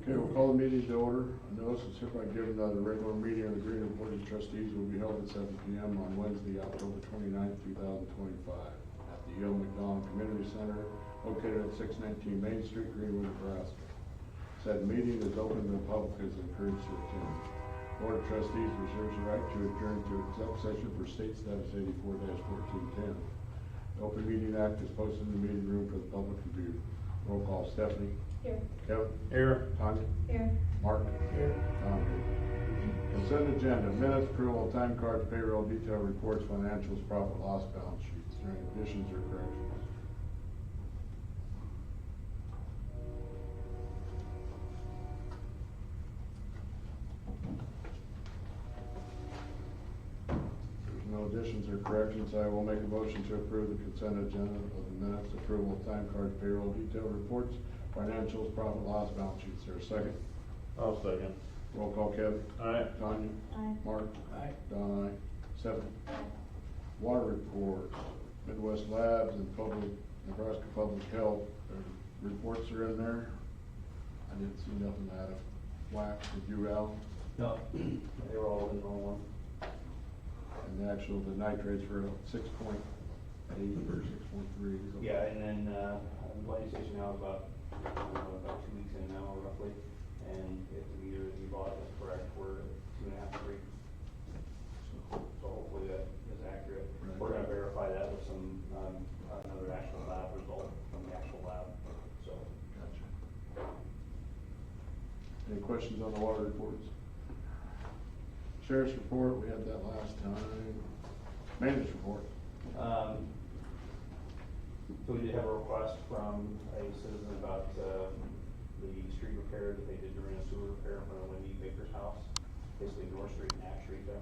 Okay, we'll call the meeting to order. A notice is hereby given that the regular meeting of the Greenwood Board of Trustees will be held at 7 p.m. on Wednesday, October 29th, 2025 at the E.L. McDonald Community Center located at 619 Main Street, Greenwood, Nebraska. Said meeting is open to the public is encouraged to attend. Board of Trustees reserves the right to adjourn to exec session for state status 84-1410. The Open Meeting Act is posted in the meeting room for the public review. Roll call. Stephanie. Here. Kevin. Here. Tanya. Here. Mark. Here. Tom. Consent agenda, minutes, approval, time cards, payroll, detailed reports, financials, profit loss balance sheets. Is there any additions or corrections? There's no additions or corrections. I will make a motion to approve the consent agenda of the minutes, approval, time cards, payroll, detailed reports, financials, profit loss balance sheets. Is there a second? I'll second. Roll call. Kevin. Aye. Tanya. Aye. Mark. Aye. Don, aye. Stephanie. Water reports, Midwest Labs and Nebraska Public Health. Their reports are in there. I didn't see nothing out of whack. Did you, Al? No, they were all in normal. And the nitrates were 6.8 or 6.3. Yeah, and then, lighting station now is about 2 weeks in now roughly. And if the meter that you bought is correct, we're at 2.5, 3. So hopefully that is accurate. Right. We're gonna verify that with some, another actual lab result from the actual lab, so. Gotcha. Any questions on the water reports? Sheriff's report, we had that last time. Maintenance report. So we did have a request from a citizen about, the street repair that they did during a sewer repair in front of Wendy Baker's house, basically North Street and Ash Street there.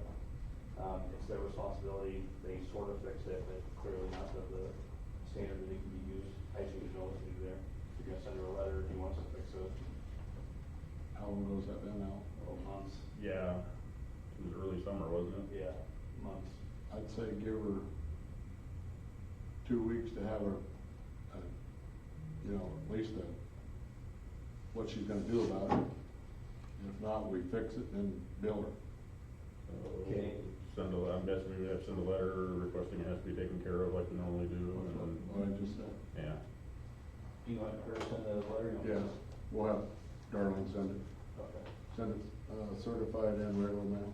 It's their responsibility. They sort of fixed it, but clearly not to the standard that it can be used. I just need to know what to do there. You're gonna send her a letter if he wants to fix it. How long ago was that been out? Months. Yeah, it was early summer, wasn't it? Yeah, months. I'd say give her 2 weeks to have her, at least what she's gonna do about it. If not, we fix it and bill her. Okay. I'm guessing we would have to send a letter requesting it has to be taken care of like we normally do. And What I just said. yeah. Do you want her to send a letter? Yeah, we'll have Darlene send it. Okay. Send it certified and regular mail.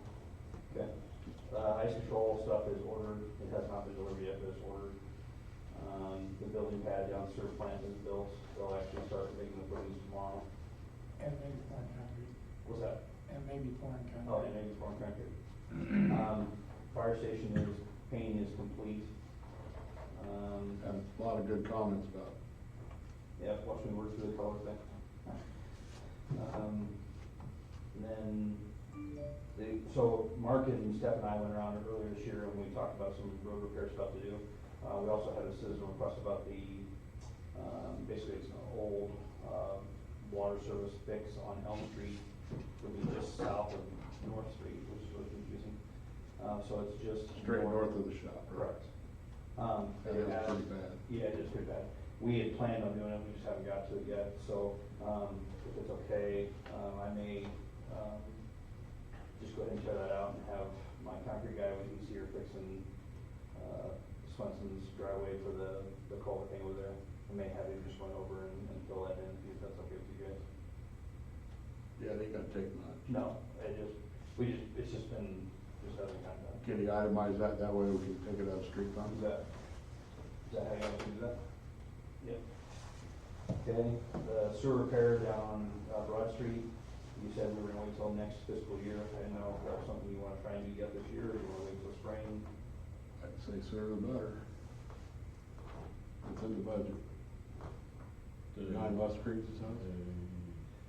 Okay. Ice control stuff is ordered. It has not been delivered yet, but it's ordered. The building pad down the sewer plant is built. They'll actually start making the footings tomorrow. And maybe pouring concrete. What's that? And maybe pouring concrete. Oh, and maybe pouring concrete. Fire station painting is complete. Had a lot of good comments about it. Yeah, watch me work through the color thing. And then, so Mark and Steph and I went around earlier this year and we talked about some road repair stuff to do. We also had a citizen request about the, basically it's an old, water service fix on Elm Street, would be just south of North Street, which is really confusing. So it's just. Straight north of the shop. Correct. That is pretty bad. Yeah, it is pretty bad. We had planned on doing it, we just haven't got to it yet, so, if it's okay, I may, just go ahead and tear that out and have my concrete guy with easier fixing, Swenson's driveway for the culvert thing over there. I may have him just run over and fill that in, see if that's okay with you guys. Yeah, they gotta take much. No, it's just been, just hasn't gotten done. Can you itemize that way we can take it out of street fund? Is that how you guys do that? Yep. Okay, the sewer repair down Broad Street, you said we were gonna wait till next fiscal year. I didn't know if that was something you wanna try and do yet this year, or you wanna wait till spring? I'd say sooner the better. It's in the budget. Behind Les Creeds' house?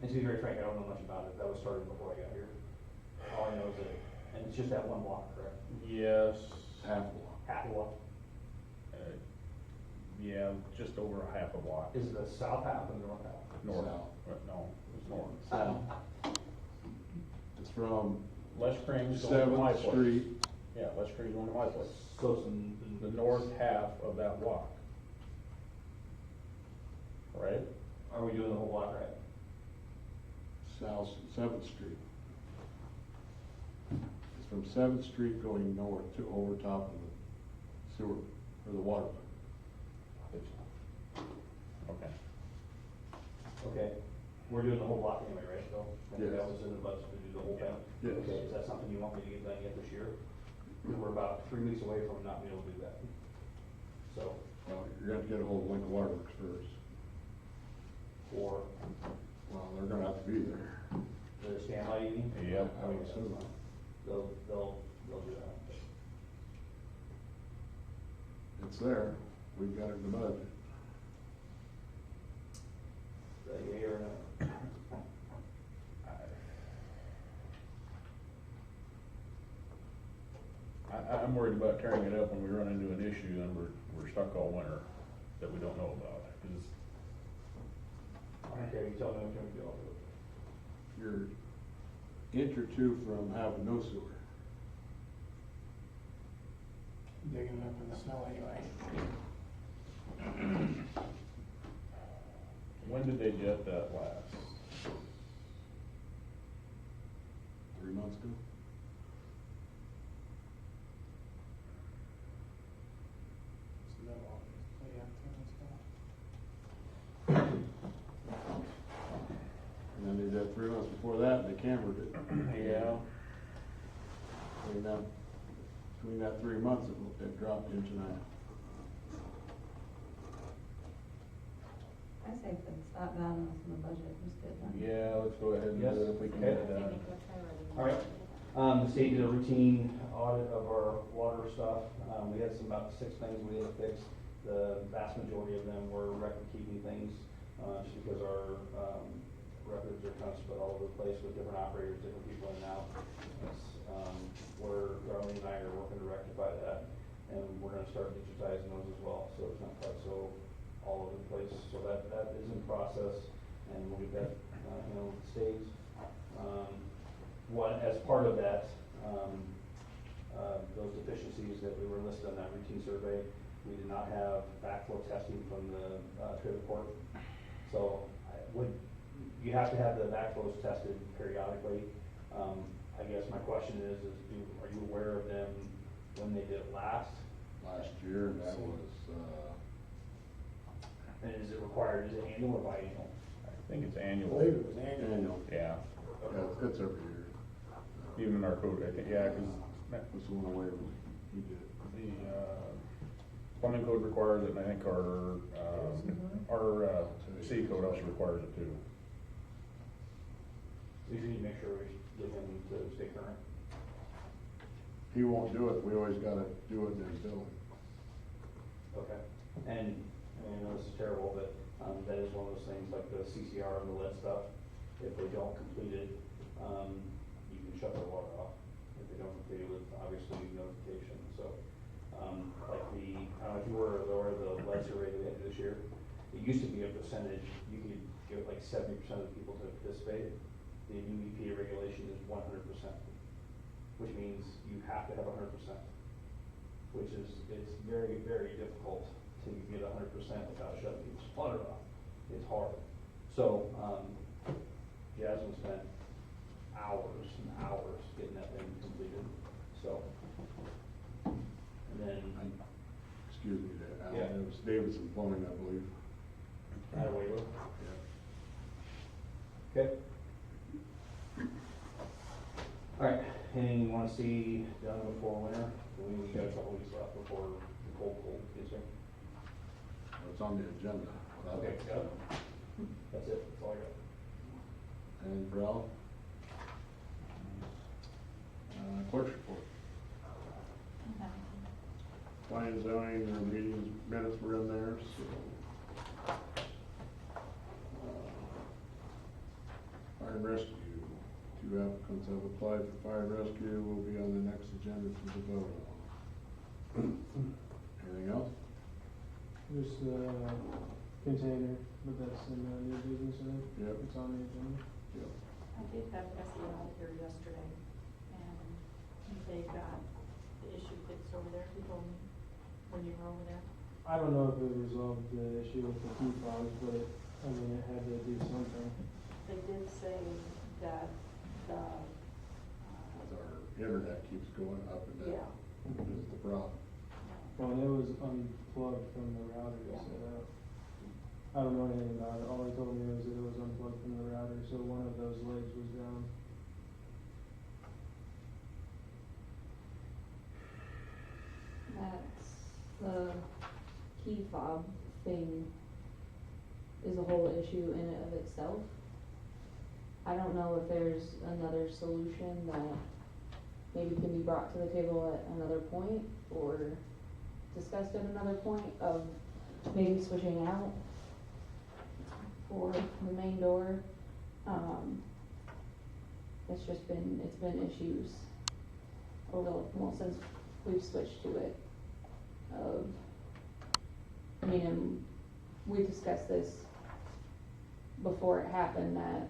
And to be very frank, I don't know much about it. That was started before I got here. All I know is that, and it's just that one block, correct? Yes. Half a block. Half a block. Yeah, just over a half a block. Is it the south half or the north half? North. South. No, it's north. It's from Les Crane's going to my 7th place. Street. Yeah, Les Crane's going to my place. So it's The north half of that block. Right? Are we doing the whole block right? South, 7th Street. It's from 7th Street going north to over top of the sewer, or the water. Okay. Okay, we're doing the whole block anyway, right, Phil? I think Yes. that was in the budget to do the whole thing? Yes. Okay, is that something you want me to get done yet this year? We're about 3 weeks away from not being able to do that. So, Well, you're gonna have to get a hold of Lincoln Waterworks first. for Well, they're gonna have to be there. the standby, you mean? Yep. I would assume. They'll do that. It's there. We've got it in the budget. Is that yea or no? I'm worried about tearing it up when we run into an issue and we're stuck all winter that we don't know about, 'cause Okay, you tell me what you're gonna do, I'll do it. You're inch or two from having no sewer. Digging up in the snow anyway. when did they jet that last? 3 months ago. It's the middle of it, so yeah, 2 months ago. And then they did 3 months before that, and they cambered it. Yeah. Between that 3 months, it dropped inch and a half. I say if it's not bad enough in the budget, it's good. then. Yeah, let's go ahead and do Yes. it if we can Okay. get it done. All right. The state did a routine audit of our water stuff. We had about 6 things we had to fix. The vast majority of them were record-keeping things, just because our, records are kind of spread all over the place with different operators, different people in and out. It's, Darlene and I are working to rectify that, and we're gonna start digitizing those as well, so it's not quite so all over the place. So that is in process, and we'll get that, handled with the state. As part of that, those deficiencies that we were listed on that routine survey, we did not have backflow testing from the trailer court. So you have to have the backflows tested periodically. I guess my question is are you aware of them when they did it last? Last year, and that was, And is it required, is it annual or biannual? I think it's I annual. believe it was annual. annual. Yeah, Yeah, it's every year. even in our code, I think, yeah, 'cause That was the one away from, he did. the, plumbing code requires it, and I think our city code also requires it too. We should need to make sure we get him to stay current. He won't do it, we always gotta do it in his billing. Okay. And, I know this is terrible, but, that is one of those things like the CCR and the lead stuff. If they don't complete it, you can shut their water off. If they don't complete it with, obviously, notification, so. Like I don't know if you were aware of the lead survey that we had this year. It used to be a percentage, you could get like 70% of the people to participate. The new EPA regulation is 100%, which means you have to have 100%, which is, it's very, very difficult to get 100% without shutting people's water off. It's hard. So, Jasmine spent hours and hours getting that thing completed, so. And then, Excuse me, Alan, Yeah. it was Davidson Plumbing, I believe. out of Waywood. Yeah. Okay. All right, anything you wanna see done before winter? We got a couple weeks left before the cold gets here. Well, it's on the agenda. Okay, got it. That's it, that's all I got. And for Al? Clerk's report. Planning and zoning, their meetings, minutes were in there, so. Fire and rescue, 2 applicants have applied for fire and rescue, will be on the next agenda for the vote on. Anything else? There's the container, but that's in the new business, I think. Yep. It's on the agenda. Yep. I did have Essie out here yesterday, and they got the issue fixed over there, he told me, when you were over there. I don't know if it resolved the issue with the key fobs, but I mean, it had to do something. They did say that the, As our internet keeps going up and down. yeah. Is the problem. Well, and it was unplugged from the router, Yeah. so I don't know anything about it. All they told me was that it was unplugged from the router, so one of those legs was down. That's the key fob thing is a whole issue in and of itself. I don't know if there's another solution that maybe can be brought to the table at another point or discussed at another point of maybe switching out for the main door. It's been issues over, well, since we've switched to it. And we discussed this before it happened, that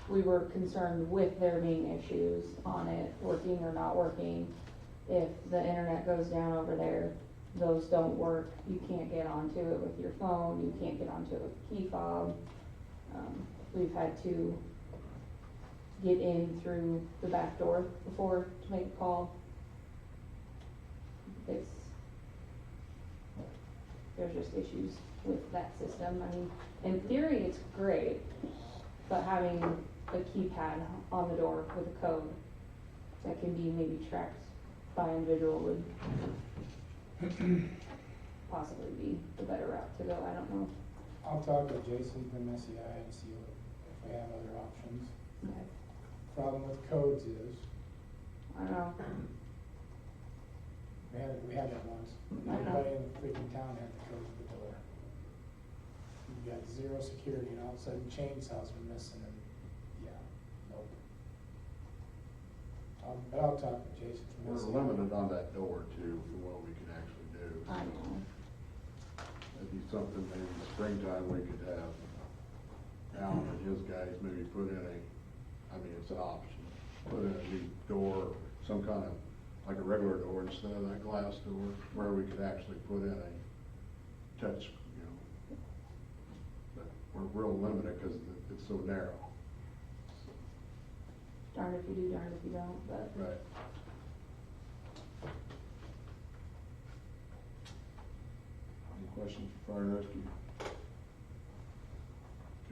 we were concerned with there being issues on it, working or not working. If the internet goes down over there, those don't work, you can't get onto it with your phone, you can't get onto it with the key fob. We've had to get in through the back door before to make a call. There's just issues with that system. I mean, in theory, it's great, but having a keypad on the door with a code that can be maybe tracked by individual would possibly be the better route to go. I don't know. I'll talk with Jason from SEI and see if we have other options. Okay. Problem with codes is, I don't know. we had that once. I know. Everybody in the freaking town had the code to the door. You got zero security and all of a sudden chainsaws were missing and, yeah, nope. But I'll talk with Jason from We're SEI. limited on that door too, for what we can actually do. I know. It'd be something maybe springtime we could have Alan and his guys maybe put in it's an option, put in a new door, some kind of, like a regular door instead of that glass door, where we could actually put in a touch, but we're real limited because it's so narrow. Darned if you do, darned if you don't, but. Right. Any questions for fire and rescue?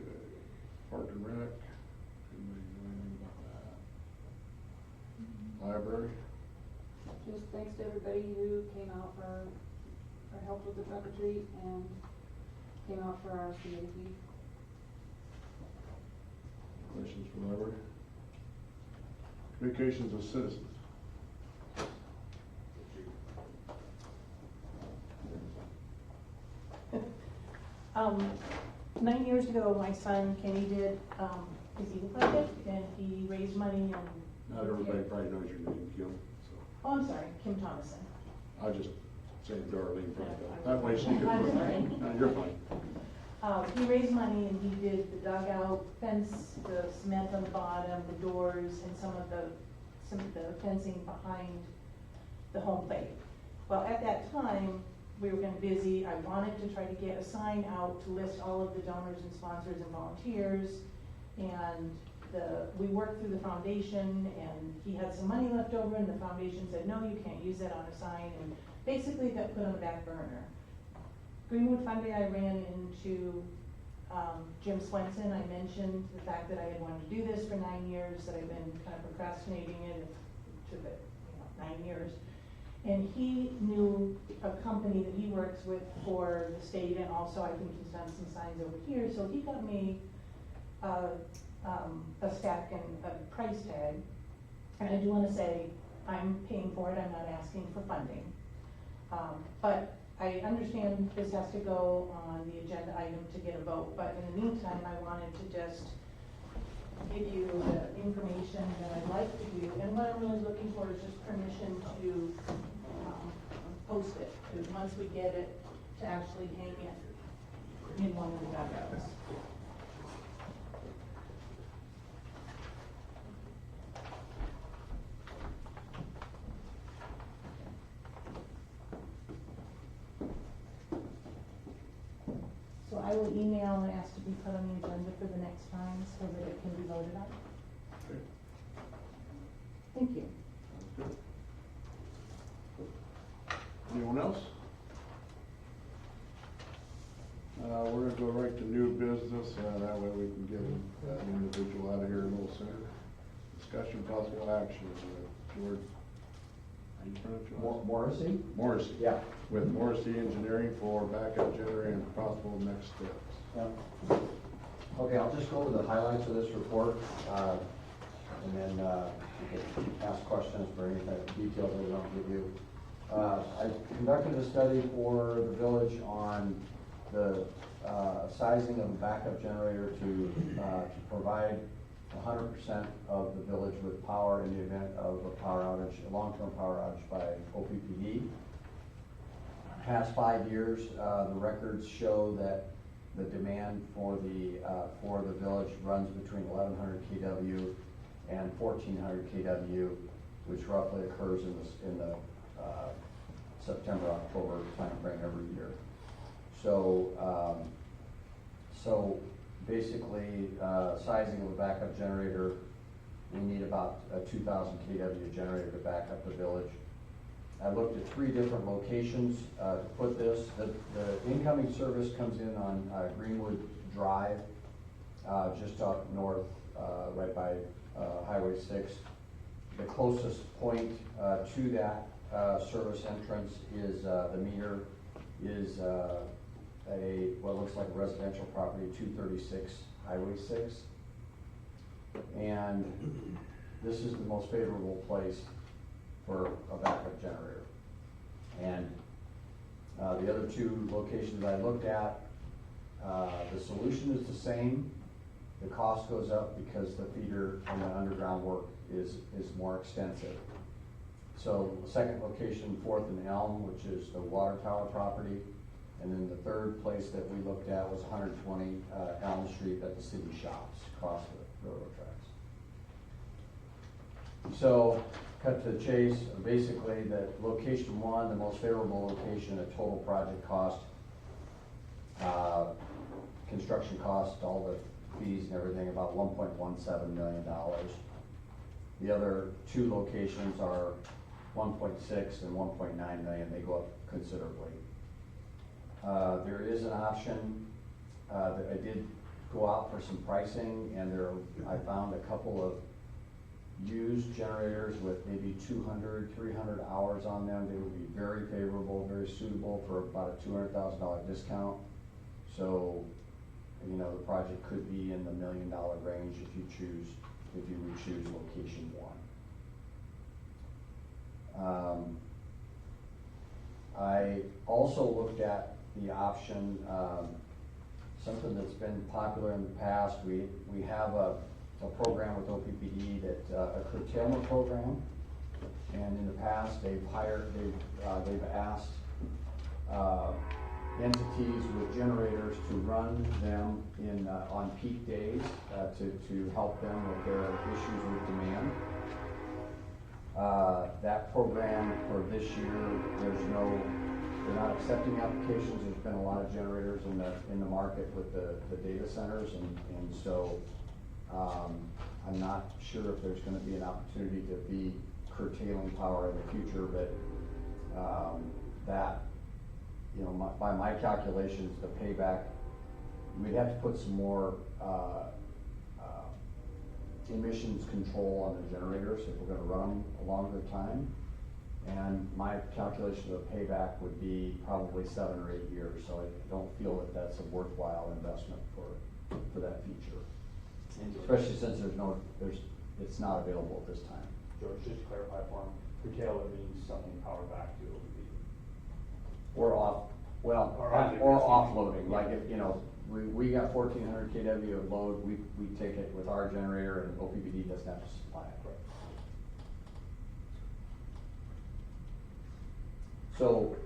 Okay, park and rec, anybody know anything about that? Library? Just thanks to everybody who came out for help with the trunk or treat and came out for our community. Questions for library? Communications with citizens. 9 years ago, my son Kenny did his Eagle Project, and he raised money and. Not everybody probably knows your name, Kim, so Oh, I'm sorry, Kim Thomason. I'll just say Darlene for Yeah, that way she can. I'm sorry. No, you're fine. He raised money and he did the dugout fence, the cement on the bottom, the doors, and some of the fencing behind the home plate. Well, at that time, we were getting busy. I wanted to try to get a sign out to list all of the donors and sponsors and volunteers. And we worked through the foundation, and he had some money left over, and the foundation said, no, you can't use that on a sign, and basically got put on the back burner. Greenwood Fund Day, I ran into Jim Swenson. I mentioned the fact that I had wanted to do this for 9 years, that I've been kind of procrastinating it to the 9 years. And he knew a company that he works with for the state, and also I think he's done some signs over here. So he got me a stack and a price tag. And I do want to say, I'm paying for it. I'm not asking for funding. But I understand this has to go on the agenda item to get a vote. But in the meantime, I wanted to just give you the information that I'd like to do. And what I'm really looking for is just permission to post it. Because once we get it, to actually hang it in one of the dugouts. So I will email and ask to be put on the agenda for the next time so that it can be voted on. Okay, Thank you. sounds good. Anyone else? We're gonna go right to new business, that way we can get that individual out of here a little sooner. Discussion possible action, George, how you pronounce your last name? Morrissey? Morrissey. Yeah. With Morrissey Engineering for backup generator and possible next steps. Yeah. Okay, I'll just go over the highlights of this report, and then you can ask questions for any type of details that we don't give you. I conducted a study for the village on the sizing of a backup generator to provide 100% of the village with power in the event of a power outage, a long-term power outage by OPPD. Past 5 years, the records show that the demand for the village runs between 1,100 kW and 1,400 kW, which roughly occurs in the September, October timeframe every year. So basically, sizing of a backup generator, we need about a 2,000 kW generator to back up the village. I looked at 3 different locations to put this. The incoming service comes in on Greenwood Drive, just up north, right by Highway 6. The closest point to that service entrance is the meter is what looks like a residential property, 236 Highway 6. And this is the most favorable place for a backup generator. And the other 2 locations I looked at, the solution is the same. The cost goes up because the feeder and the underground work is more extensive. So the second location, 4th and Elm, which is the water tower property. And then the third place that we looked at was 120 Elm Street at the city shops across the railroad tracks. So, cut to the chase, basically that location 1, the most favorable location, a total project cost, construction cost, all the fees and everything, about $1.17 million. The other 2 locations are 1.6 and 1.9 million, they go up considerably. There is an option that I did go out for some pricing, and I found a couple of used generators with maybe 200, 300 hours on them. They would be very favorable, very suitable for about a $200,000 discount. So, you know, the project could be in the $1 million range if you would choose location 1. I also looked at the option, something that's been popular in the past. We have a program with OPPD that a curtailment program, and in the past they've asked entities with generators to run them on peak days to help them with their issues with demand. That program for this year, they're not accepting applications. There's been a lot of generators in the market with the data centers, and so I'm not sure if there's going to be an opportunity to be curtailing power in the future, but that, you know, by my calculations, the payback, we'd have to put some more emissions control on the generators if we're going to run them a longer time. And my calculation of payback would be probably 7 or 8 years, so I don't feel that that's a worthwhile investment for that feature. Especially since it's not available at this time. George, just to clarify for him, curtailment means something power back to OPPD. Or offloading, like if, you know, we got 1,400 kW of load, we take it with our generator and OPPD doesn't have to supply it. Right. So,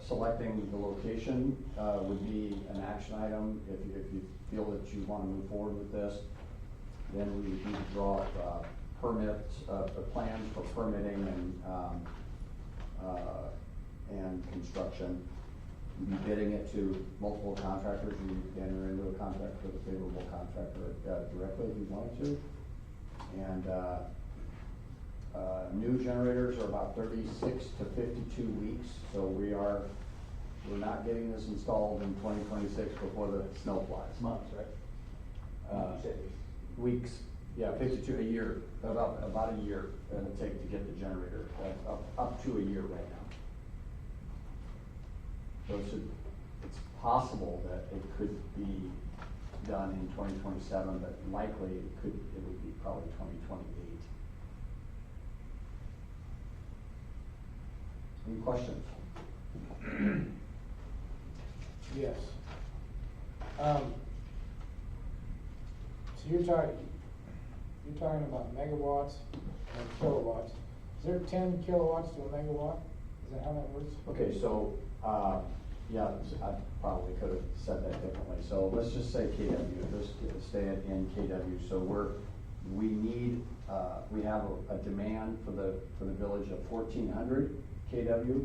selecting the location would be an action item. If you feel that you want to move forward with this, then we would need to draw up permits, plans for permitting and construction. You'd be bidding it to multiple contractors, you enter into a contract with a favorable contractor directly if you wanted to. And, new generators are about 36 to 52 weeks, so we're not getting this installed in 2026 before the snow flies. Months, right? Uh, You said Weeks, yeah, 52, a year, about a year it'll take to get the generator, up to a year right now. So it's possible that it could be done in 2027, but likely it would be probably 2028. Any questions? Yes. So you're talking about megawatts and kilowatts. Is there 10 kilowatts to a megawatt? Is that how that works? Okay, so, yeah, I probably could have said that differently. So let's just say KW, just stay in KW. So we have a demand for the village of 1,400 KW.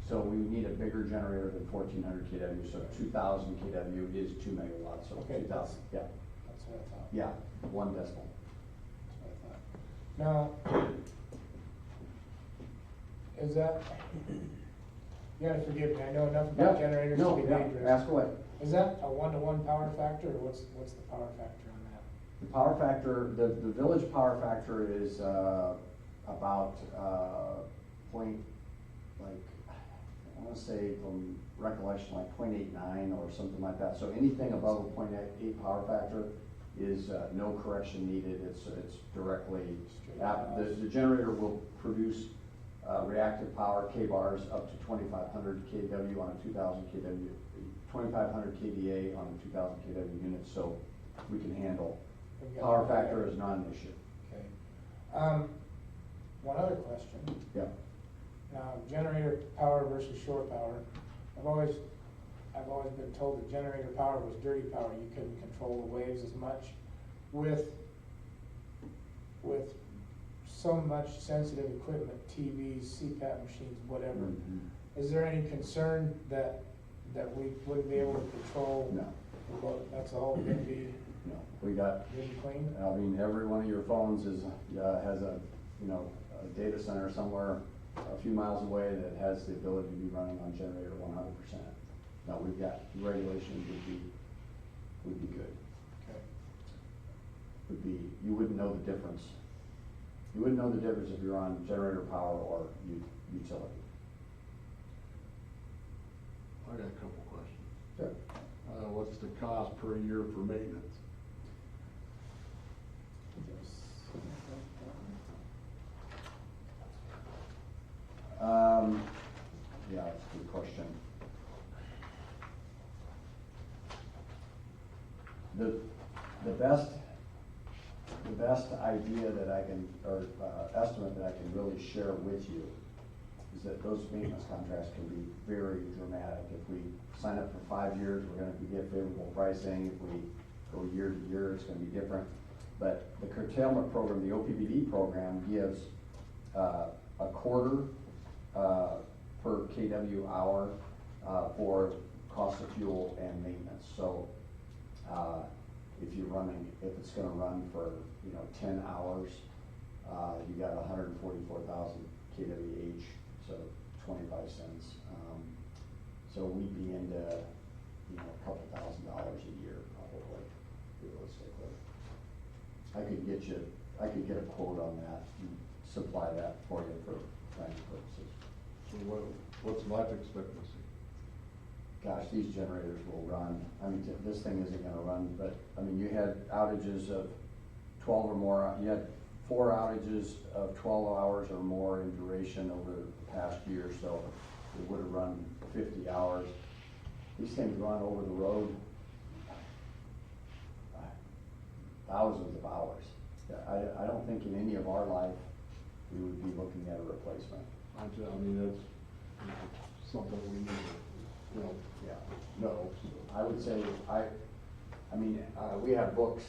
So we need a bigger generator than 1,400 KW. So 2,000 KW is 2 megawatts, so Okay, 2,000, yeah. That's what I thought. Yeah, 1 decimal. That's what I thought. Now, is that, you gotta forgive me, I know enough about generators to be dangerous. Ask away. Is that a 1-to-1 power factor, or what's the power factor on that? The power factor, the village power factor is, about, I wanna say from recollection, like 0.89 or something like that. So anything above a 0.8 power factor is, no correction needed, it's directly, the generator will produce, reactive power, K-bars, up to 2,500 kW on a 2,000 kW, 2,500 kVA on a 2,000 kW unit, so we can handle. Power factor is not an issue. Okay. One other question. Yeah. Now, generator power versus shore power. I've always been told that generator power was dirty power. You couldn't control the waves as much with so much sensitive equipment, TVs, CPAP machines, whatever. Mhm. Is there any concern that we wouldn't be able to control? No. Well, that's all gonna be No, we got, good and clean? I mean, every one of your phones has a data center somewhere a few miles away that has the ability to be running on generator 100%. Now, we've got regulations would be good. Okay. You wouldn't know the difference. You wouldn't know the difference if you're on generator power or utility. I got a couple questions. Sure. What's the cost per year for maintenance? Yeah, that's a good question. The best idea that I can, or estimate that I can really share with you is that those maintenance contracts can be very dramatic. If we sign up for 5 years, we're gonna get favorable pricing. If we go year to year, it's gonna be different. But the curtailment program, the OPVD program, gives a quarter per KW hour for cost of fuel and maintenance. So if it's gonna run for 10 hours, you got 144,000 kWh, so 25 cents. So we'd be into a couple $1,000s a year probably, realistically. I could get a quote on that and supply that for you for planning purposes. So what's life expectancy? Gosh, these generators will run, I mean, this thing isn't gonna run, but, I mean, you had outages of 12 or more, you had 4 outages of 12 hours or more in duration over the past year, so it would have run 50 hours. These things run over the road thousands of hours. I don't think in any of our life we would be looking at a replacement. I mean, that's something we need to, Yeah, no, I would say, we have books,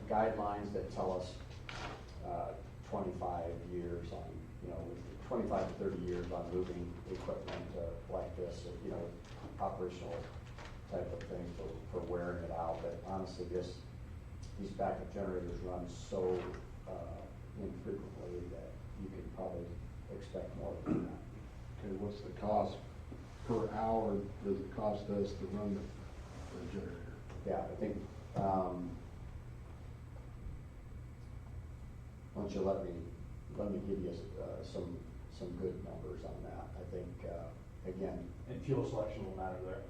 guidelines that tell us, 25 years on, 25 to 30 years on moving equipment, like this, operational type of thing for wearing it out, but honestly, these backup generators run so, infrequently that you could probably expect more than that. Okay, what's the cost per hour does it cost us to run the generator? Yeah, I think, why don't you let me give you, some good numbers on that. I think, again, And fuel selection will matter there.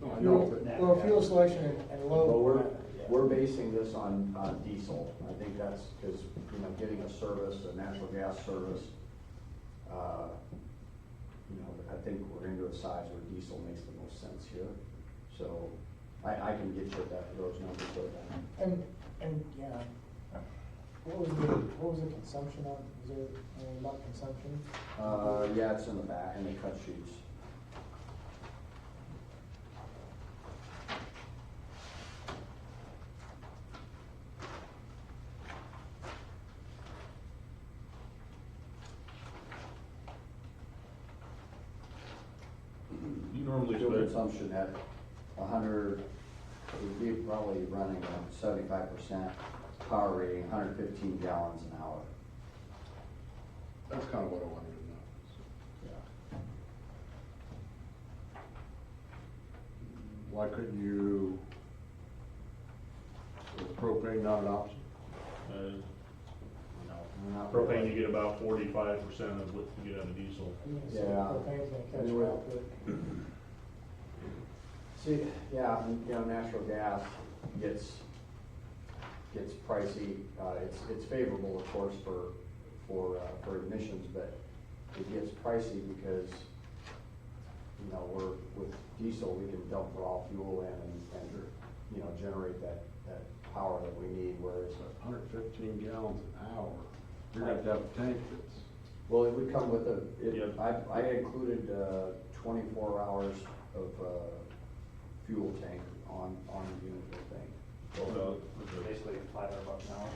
No, I know, but Yeah. Well, fuel selection and load. well, we're basing this on diesel. I think that's because, getting a service, a natural gas service, I think we're into a size where diesel makes the most sense here. So I can get you those numbers right now. And, yeah, what was the consumption on, is there, about consumption? Yeah, it's in the back, in the cut sheets. You normally Fuel spend, consumption at 100, we'd be probably running a 75% power rating, 115 gallons an hour. that's kind of what I wanted to know. Yeah. Why couldn't you, is propane not an option? Not propane, really. you get about 45% of what you get out of diesel. Yeah. Propane's gonna catch Anyway. up with. See, yeah, and, natural gas gets pricey. It's favorable, of course, for emissions, but it gets pricey because, with diesel, we can dump raw fuel in and generate that power that we need, whereas, 115 gallons an hour, you're gonna have to have a tank that's, well, it would come with Yep. I included, 24 hours of, fuel tank on the unit, I think. So, Basically $500 an hour.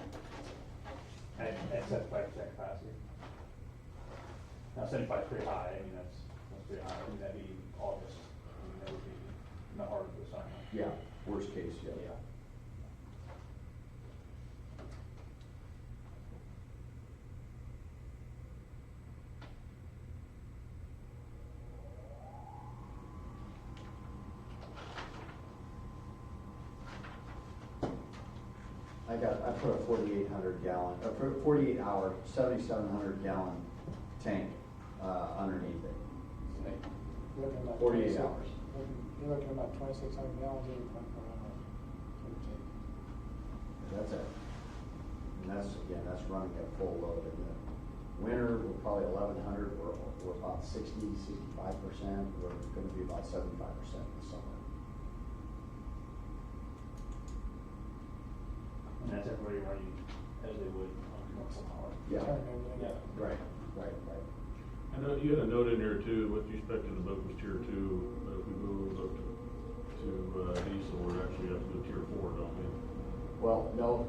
And 75% capacity. Now 75 is pretty high, that's pretty high, that'd be August, that would be in the heart of the summer. Yeah, worst case, yeah. Yeah. I put a 4,800 gallon, 48 hour, 7,700 gallon tank, underneath it. Looking about 48 26 hours. You're looking about 2,600 gallons every 24 hours. give or take. That's it. And that's running at full load. In the winter, we're probably 1,100, we're about 65%, we're gonna be about 75% in the summer. And that's everybody running as they would on commercial power. Yeah, Turn everything up. right. I know you had a note in there too, what you expected the boat was tier 2, but if we move up to diesel, we're actually up to tier 4, don't we? Well, no,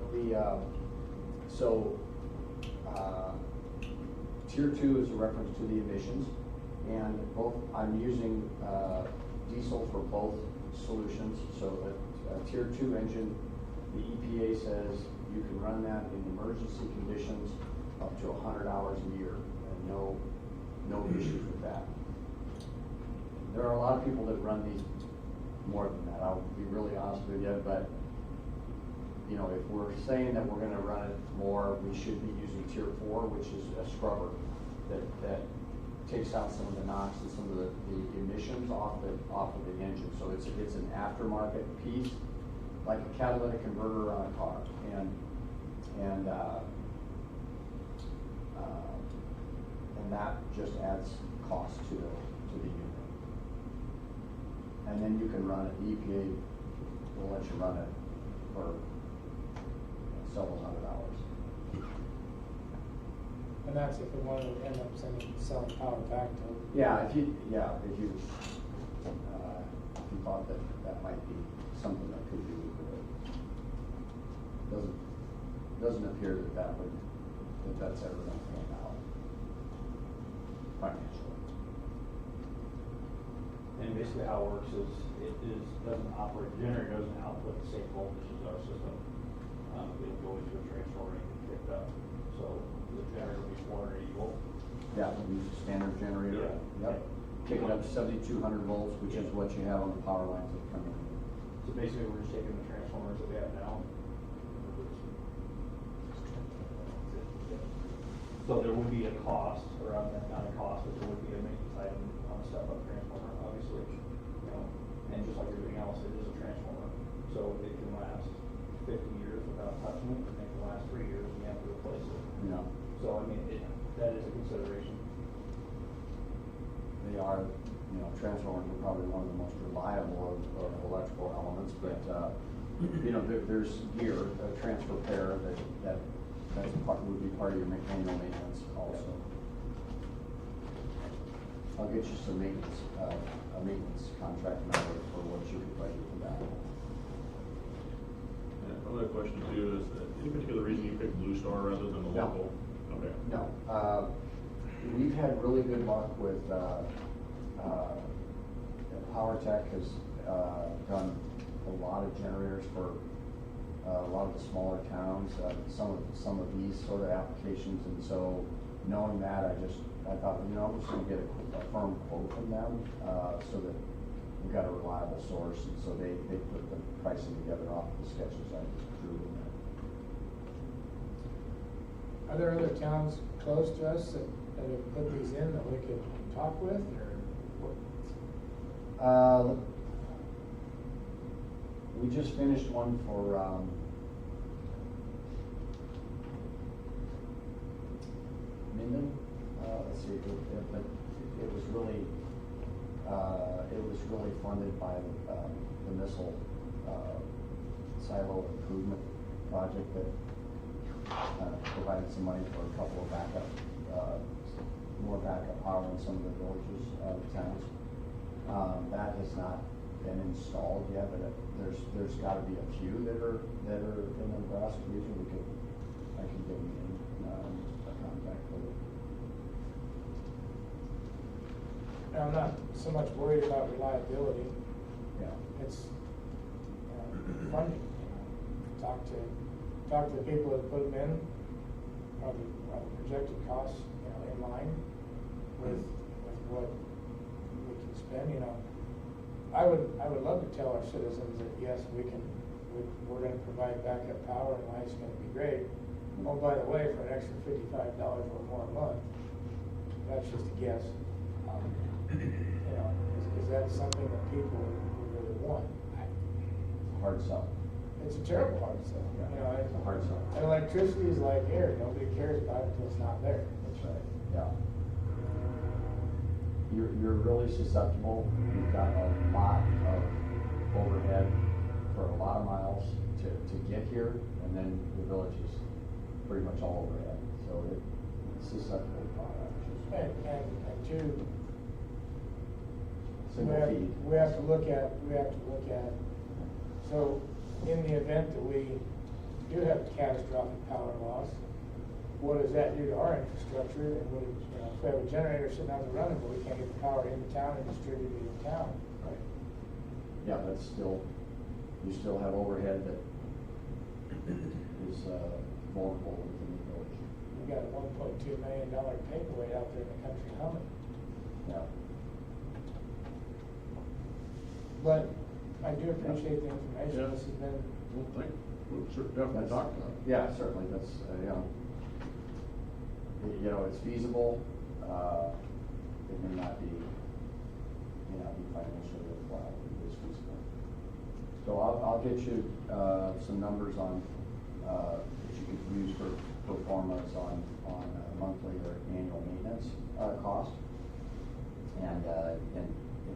tier 2 is a reference to the emissions, and I'm using, diesel for both solutions, so that a tier 2 engine, the EPA says you can run that in emergency conditions up to 100 hours a year, and no issues with that. There are a lot of people that run these more than that, I'll be really honest with you, but if we're saying that we're gonna run it more, we should be using tier 4, which is a scrubber that takes out some of the NOx and some of the emissions off of the engine. So it's an aftermarket piece, like a catalytic converter on a car, and that just adds cost to the unit. And then you can run it, the EPA will let you run it for several hundred hours. And that's if we want to end up selling power back to them. Yeah, if you thought that might be something that could be lucrative. Doesn't appear that's ever going to pan out financially. And basically how it works is, doesn't operate, the generator doesn't output the same voltage as our system. It'll go into a transformer and get picked up. So the generator will be 480 volt. Yeah, we use a standard generator. Yeah. Yep. Kick it up to 7,200 volts, which is what you have on the power lines that come in. So basically, we're just taking the transformers that we have now. So there would be a cost, or not a cost, but there would be a maintenance item on a step-up transformer, obviously. You know, and just like everything else, it is a transformer. So it can last 50 years without touching it, and it can last 3 years, and you have to replace it. Yeah. So, I mean, that is a consideration. They are, transformers are probably one of the most reliable of electrical elements, but, there's gear, a transfer pair would be part of your annual maintenance also. I'll get you some maintenance, a maintenance contract number for what you could budget for that. Yeah, another question too is, any particular reason you picked Blue Star rather than the No. local? Okay. No, we've had really good luck with, PowerTech has, done a lot of generators for a lot of the smaller towns, some of these sort of applications, and so knowing that, I thought, I'm just gonna get a firm quote from them, so that we've got a reliable source, and so they put the pricing together off the sketches I just drew in there. Are there other towns close to us that have put these in that we could talk with, or what? We just finished one for, Minden, let's see, it was really funded by, the missile, silo improvement project that, provided some money for a couple of backup, more backup power in some of the villages, towns. That has not been installed yet, but there's gotta be a few that are in the Nebraska region. I can give you a contact for it. I'm not so much worried about reliability, Yeah. it's, funding. Talk to the people that put them in, are the projected costs, in line with what we can spend, I would love to tell our citizens that, yes, we're gonna provide backup power and life's gonna be great. Oh, by the way, for an extra $55 or more a month, that's just a guess. Is that something that people would really want? It's a hard sell. It's a terrible hard sell. Yeah, it's a hard sell. And electricity is like air, nobody cares about it until it's not there. That's right, yeah. You're really susceptible. You've got a lot of overhead for a lot of miles to get here, and then the village is pretty much all overhead, so it's susceptible to And two, single feed. we have to look at, so in the event that we do have catastrophic power loss, what does that do to our infrastructure? And if we have a generator sitting out there running, but we can't get the power into town and distribute it in town. Right. Yeah, you still have overhead that is vulnerable within the village. We got a $1.2 million paperweight out there in the country humming. Yeah. But I do appreciate the information. Yeah. This has been, We'll definitely talk about it. Yeah, certainly, that's, it's feasible, it may not be financially worthwhile, but it is feasible. So I'll get you, some numbers on, that you could use for performance on monthly or annual maintenance, cost. And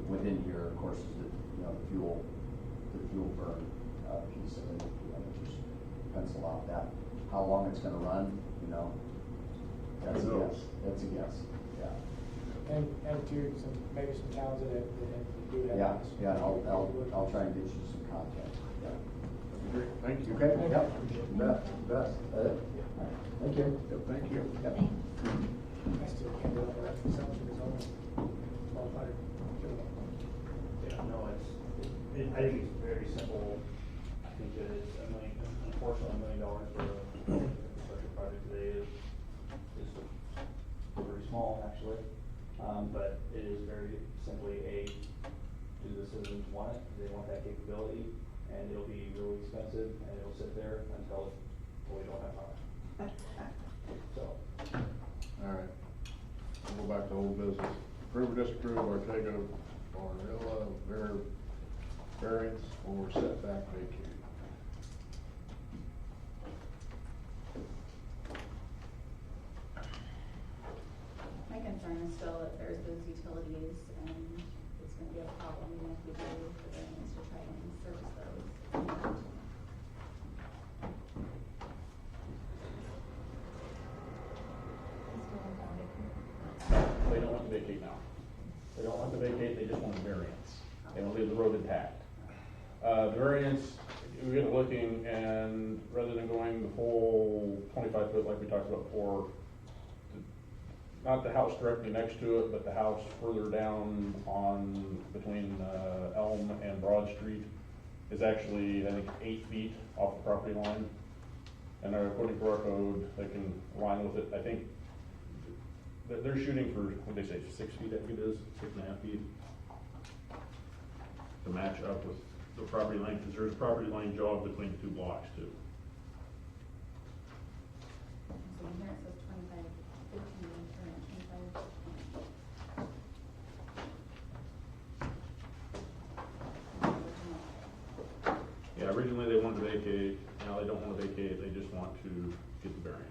within here, of course, is the fuel burn, piece of it, just pencil out that, how long it's gonna run, that's a guess, yeah. and maybe some towns that do have. Yeah, this. yeah, I'll try and get you some content. Yeah. That'd be great, thank you. Okay, Thank yep, you. best, thank you. Yep, thank you. Yep. I still can't do it, that consumption is only 1,200 kilowatts. I think it's very simple. I think that it's unfortunately $1 million for a infrastructure project today is very small, actually. But it is very simply do the citizens want it? Do they want that capability? And it'll be really expensive, and it'll sit there until we don't have power. So. All right, we'll go back to old business. Approve or disapprove Ortega Barilla variance or setback vacated. My concern is still that there's those utilities and it's gonna be a problem even if we do the variance to try and service those. They don't want to vacate now. They don't want to vacate, they just want a variance. They want to leave the road intact. The variance, we get looking, and rather than going the full 25 foot like we talked about before, not the house directly next to it, but the house further down on, between Elm and Broad Street is actually, I think, 8 feet off the property line. And according to our code, they can align with it. I think they're shooting for, what they say, 6 feet, I think it is, 6.5 feet, to match up with the property line, because there's a property line jog between the 2 blocks too. So here it says 25, 15, or 25. Yeah, originally they wanted to vacate, now they don't want to vacate, they just want to get the variance.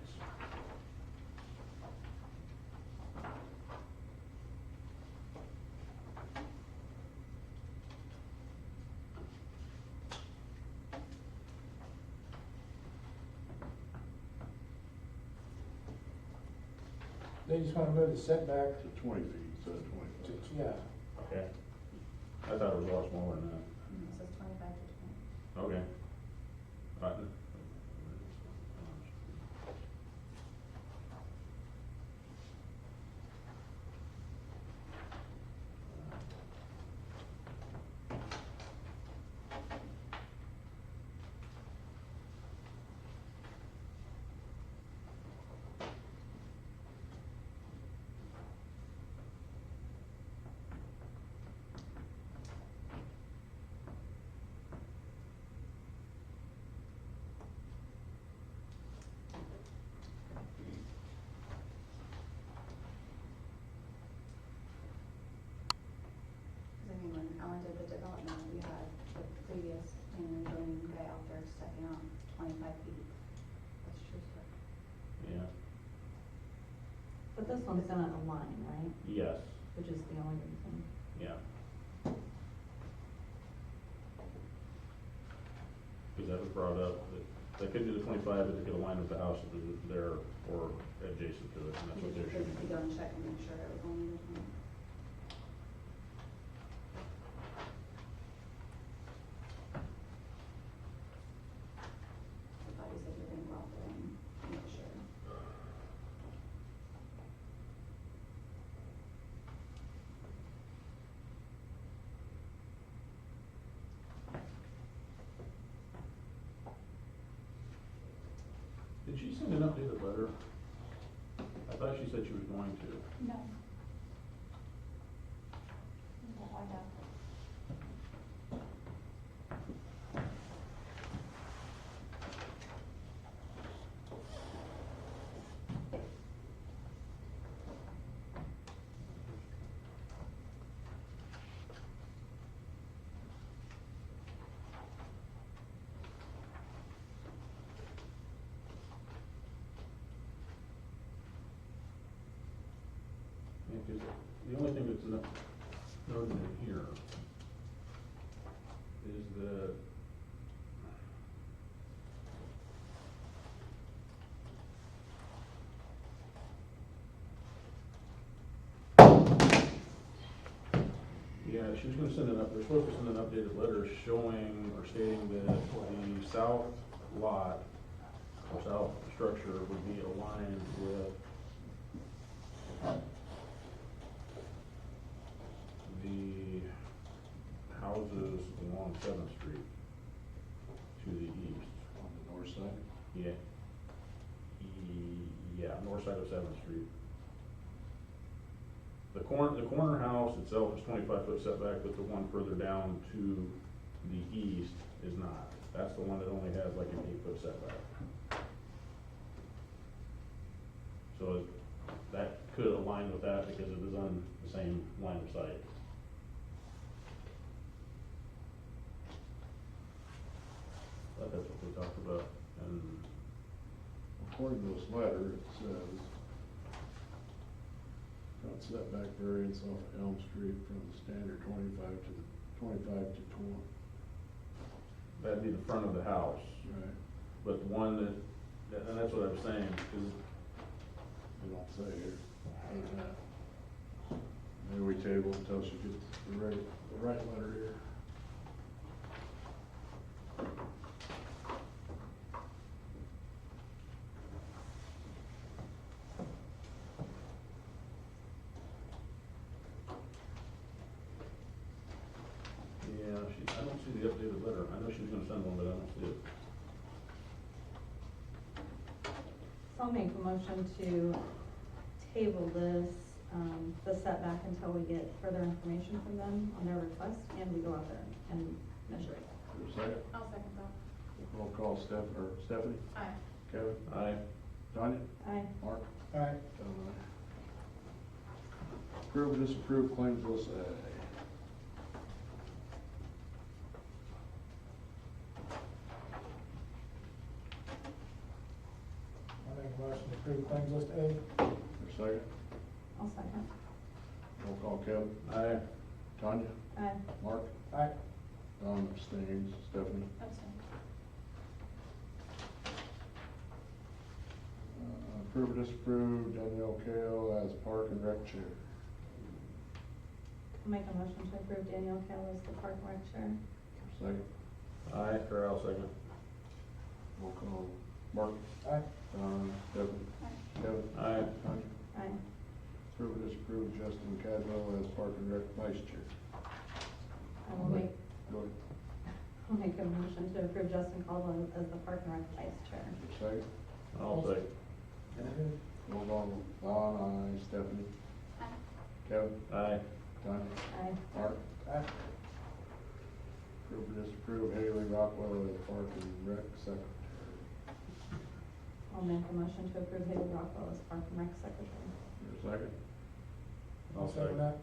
They just wanna move the setback To 20 feet instead of 25. to, yeah. Okay. I thought it was a lot smaller than that. It says 25 to 20. Okay. Cause I mean, when Alan did the development, we had the previous planning and zoning guy out there stepping out 25 feet. That's true story. Yeah. But this one's gonna align, right? Yes. Which is the only reason. Yeah. Because that was brought up, that they could do the 25, but they could align with the house that was there or adjacent to it, and that's what Did you they're shooting. physically go and check and make sure it was only the 20? I thought you said you were gonna go out there and make sure. Did she send an updated letter? I thought she said she was going to. No. We'll find out. Yeah, 'cause the only thing that's noted in here is that yeah, she was gonna send they're supposed to send an updated letter showing or stating that the south lot or south structure would be aligned with the house houses along Seventh Street to the east. On the north side? Yeah. Yeah, north side of Seventh Street. The corner house itself is 25-foot setback, but the one further down to the east is not. That's the one that only has like an 8-foot setback. So that could align with that because it is on the same line of sight. But that's what we talked about, and According to this letter, it says, front setback variance off Elm Street from the standard 25 to 20. that'd be the front of the house. Right. But the one that, and that's what I was saying, is They don't say here. Maybe we table until she gets the right letter here. yeah, I don't see the updated letter. I know she was gonna send one, but I don't see it. So I'll make a motion to table this, the setback until we get further information from them on their request and we go out there and measure it. Is there a second? I'll second that. Roll call, Stephanie? Aye. Kevin? Aye. Tanya? Aye. Mark? Aye. John, aye. Approve or disapprove claims list A. I'll make a motion to approve claims list A. Is there a second? I'll second. Roll call, Kevin? Aye. Tanya? Aye. Mark? Aye. Don abstains. Stephanie? Abstain. Approve or disapprove Danielle Kale as Park and Rec Chair. I'll make a motion to approve Danielle Kell as the park and rec chair. Second. Aye, or I'll second. Roll call. Mark? Aye. Don? Stephanie? Aye. Kevin? Aye. Tanya? Aye. Approve or disapprove Justin Cadwell as Park and Rec Vice Chair. I will make, Go ahead. I'll make a motion to approve Justin Caldwell as the park and rec vice chair. Second. I'll second. Roll call. Don? Aye. Stephanie? Aye. Kevin? Aye. Tanya? Aye. Mark? Aye. Approve or disapprove Haley Rockwell as Park and Rec Secretary. I'll make a motion to approve Haley Rockwell as park and rec secretary. Is there a second? I'll second that.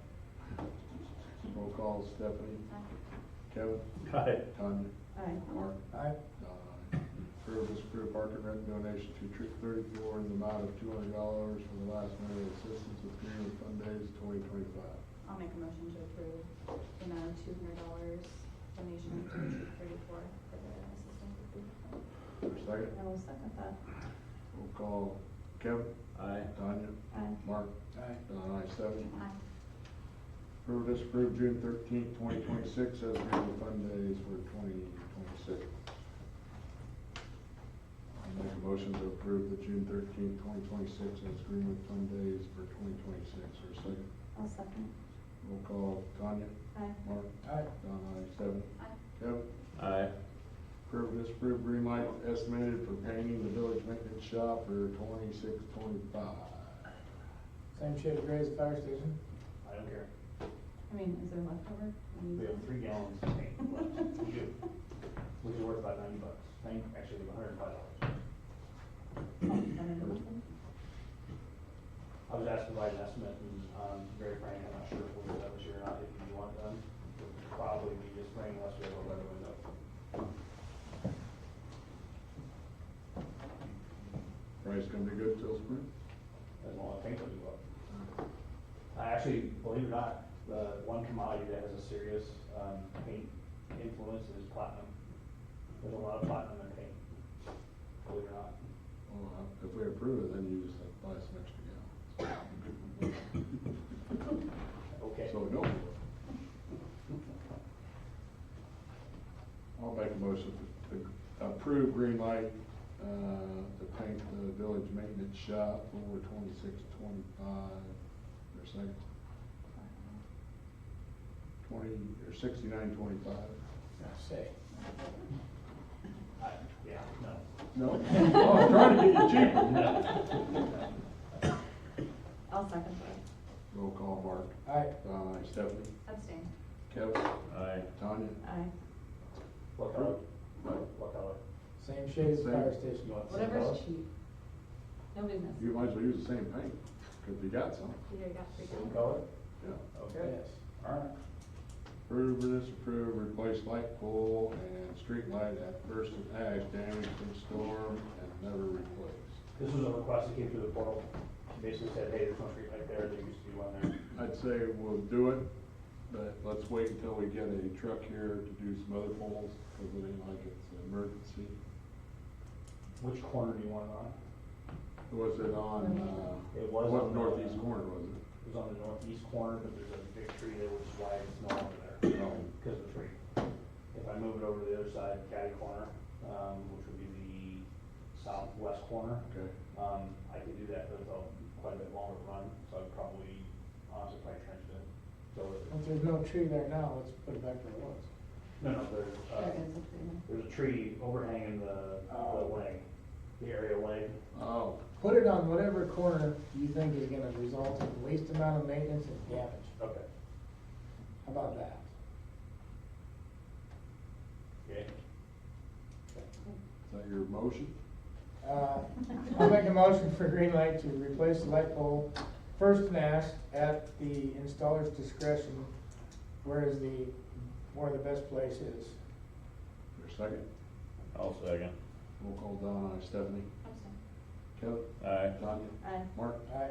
Roll call. Stephanie? Aye. Kevin? Aye. Tanya? Aye. Mark? Aye. Don, aye. Approve or disapprove Park and Rec donation to Troop 34 in the amount of $200 for the last minute assistance with Greenwood Fund Days 2025. I'll make a motion to approve the amount of $200 donation to Troop 34 for the assistance with food. Is there a second? I will second that. Roll call. Kevin? Aye. Tanya? Aye. Mark? Aye. Don, aye. Stephanie? Aye. Approve or disapprove June 13th, 2026 as Greenwood Fund Days for 2026. I'll make a motion to approve the June 13th, 2026 as Greenwood Fund Days for 2026. Or a second? I'll second. Roll call. Tanya? Aye. Mark? Aye. Don, aye. Stephanie? Aye. Kevin? Aye. Approve or disapprove green light estimated for painting the village maintenance shop for 2625. Same shade of gray as the fire station. I don't care. I mean, is there leftover? We have 3 gallons of paint left. We do. Which is worth about $90. Actually, $105. I was asked to provide an estimate, and, very frank, I'm not sure if we'll get that this year or not. If you want it done, it'll probably be just spring unless we have a weather window. Price gonna be good till spring? As long as paint will go up. Actually, believe it or not, the one commodity that has a serious, paint influence is platinum. There's a lot of platinum in paint, believe it or not. Well, if we approve it, then you just have to buy some extra gallons. Okay. So go for it. I'll make a motion to approve green light, to paint the village maintenance shop for 2625. Or second? $69.25. Say. Yeah, no. No? Oh, I'm trying to get you cheaper. I'll second that. Roll call, Mark. Aye. Aye. Stephanie? Abstain. Kevin? Aye. Tanya? Aye. What color? Aye. What color? Same shade as the Same. fire station. You want the same color? Whatever's cheap. No business. You might as well use the same paint, because you got some. You got three Same colors. color? Yeah. Okay. Yes. All right. Approve or disapprove, replace light pole and street light at First and Ash damaged in storm and never replaced. This was a request that came through the portal. She basically said, hey, there's no street light there, there used to be one there. I'd say we'll do it, but let's wait until we get a truck here to do some other poles, because it ain't like it's an emergency. Which corner do you want it on? Was it on, It was what on the- northeast corner was it? It was on the northeast corner, but there's a big tree there which is why it's no longer there, Oh. because of the tree. If I move it over to the other side, caddy corner, which would be the southwest corner, Okay. I could do that, but it's a quite a bit longer run, so I'd probably, honestly, probably trench it. So, If there's no tree there now, let's put it back where it was. no, there's, There is a tree there. there's a tree overhanging the leg, the area leg. Oh, Put it on whatever corner you think is gonna result in the least amount of maintenance and damage. Okay. How about that? Okay. is that your motion? I'll make a motion for green light to replace the light pole First and Ash at the installer's discretion, where the best place is. Your second? I'll second. Roll call, Don, aye. Stephanie? Abstain. Kevin? Aye. Tanya? Aye. Mark? Aye.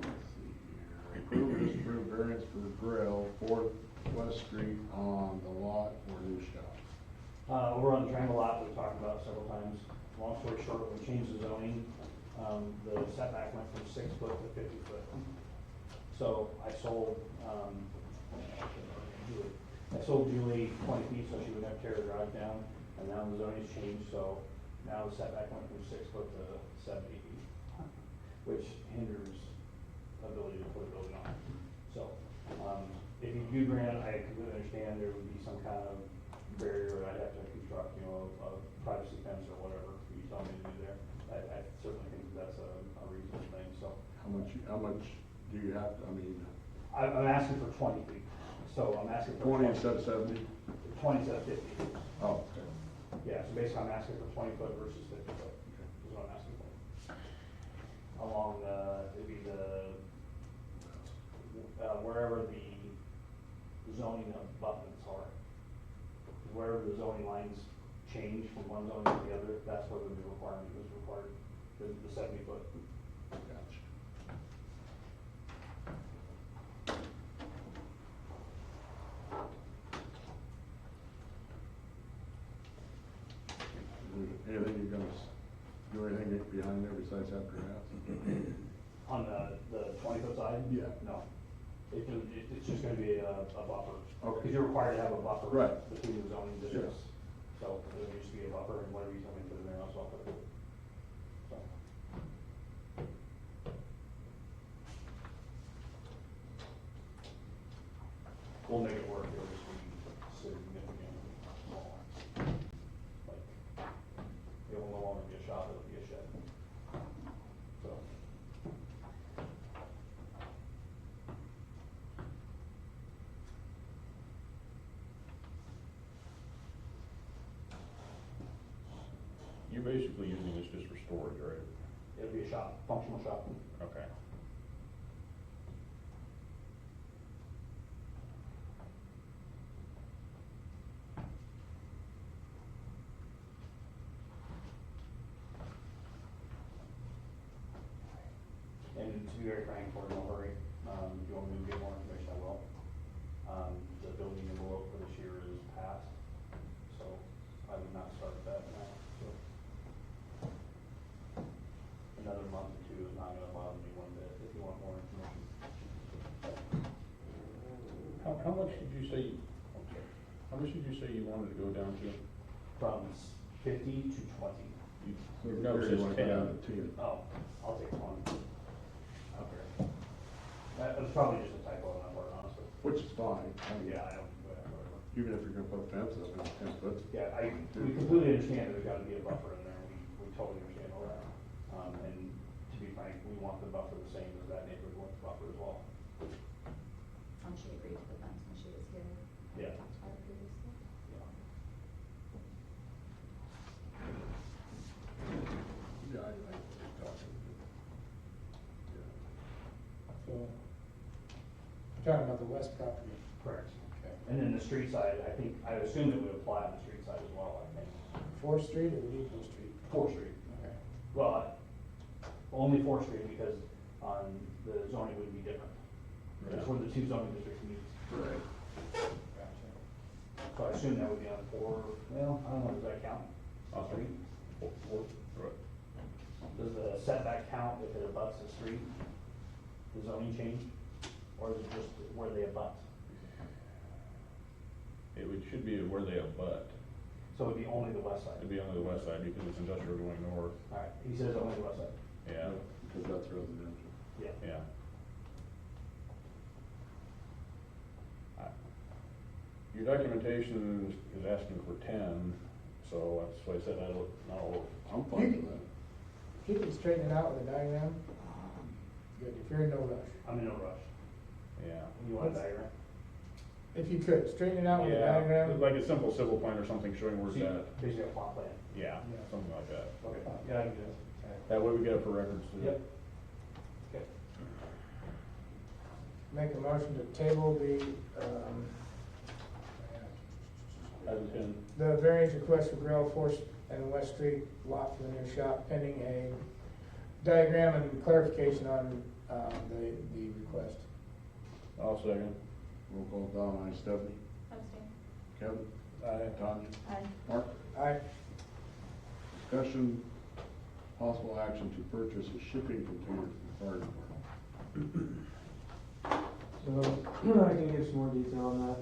Let's see here. Approve or disapprove variance for grill, 4th West Street on the lot for new shop. We're on the triangle lot, we've talked about several times. Long story short, we changed the zoning. The setback went from 6 foot to 50 foot. So I sold, Julie 20 feet so she wouldn't have to tear the garage down. And now the zoning's changed, so now the setback went from 6 foot to 70 feet, which hinders ability to put a building on. So, if you do grant, I completely understand there would be some kind of barrier, I'd have to construct, a privacy fence or whatever you tell me to do there. I certainly think that's a reasonable thing, so. How much do you have to, I'm asking for 20 feet, so I'm asking for. 20 instead of 70? 20 instead of 50. Oh, okay. Yeah, so basically I'm asking for 20 foot versus 50 foot, is what I'm asking for. Along, it'd be wherever the zoning abutments are. Wherever the zoning lines change from one zoning to the other, that's where the new requirement is required, the 70 foot. Gotcha. Anything you're gonna, do anything behind there besides after house? On the 20 foot side? Yeah. No. It's just gonna be a buffer. Okay. Because you're required to have a buffer. Right. Between the zoning districts. Yes. So there'll just be a buffer, and whatever you tell me to put in there, I'll put it. So. We'll make it work, it'll just be significantly smaller. Like, it will no longer be a shop, it'll be a shed. So. You're basically using this just for storage, right? It'll be a shop, functional shop. Okay. And to be very frank, we're in no hurry. If you want me to get more information, I will. The building envelope for this year is passed, so I would not start that now. So another month or two is not gonna bother me one bit if you want more information. How much did you say, okay, how much did you say you wanted to go down to? From 50 to 20. No, it says 10. Oh, I'll take 20. Okay. That was probably just a typo on my part, honestly. which is fine. I mean, Yeah, I don't, whatever. even if you're gonna put a fence up, it's 10 foot. Yeah, we completely understand there's gotta be a buffer in there, we totally understand all that. And to be frank, we want the buffer the same as that neighborhood wants the buffer as well. She agreed to the fence when she was here. Yeah. Talked about it previously. Yeah, I talked to him. So, you're talking about the west property. Correct. Okay. And then the street side, I assume it would apply on the street side as well, I think. 4th Street or the Depot Street? 4th Street. Okay. Well, only 4th Street because on the zoning would be different. That's where the two zoning districts meet. Right. Gotcha. So I assume that would be on 4, well, I don't know, does that count? On street? Right. Does the setback count if it abuts the street? The zoning change? Or is it just where they abut? Should be where they abut. So it'd be only the west side? It'd be on the west side because it's industrial going north. Alright, he says only the west side. Yeah, Because that's residential. Yeah. yeah. Your documentation is asking for 10, so that's why I said I don't know. I'm fine with that. If you can straighten it out with a diagram, good, if you're in no rush. I'm in no rush. Yeah. You want a diagram? If you could, straighten it out with a Yeah, diagram. like a simple civil plan or something showing where it's at. Basically a plot plan. Yeah, Yeah. something like that. Okay, yeah, I can do that. That way we get it for records too. Yep. Okay. Make a motion to table Item 10. the variance request for Grail 4th and West Street lot for the new shop pending a diagram and clarification on, the request. I'll second. Roll call, Don, aye, Stephanie, Abstain. Kevin, Aye. Tanya, Aye. Mark. Aye. Discussion, possible action to purchase a shipping container for the fire department. So, I can give some more detail on that.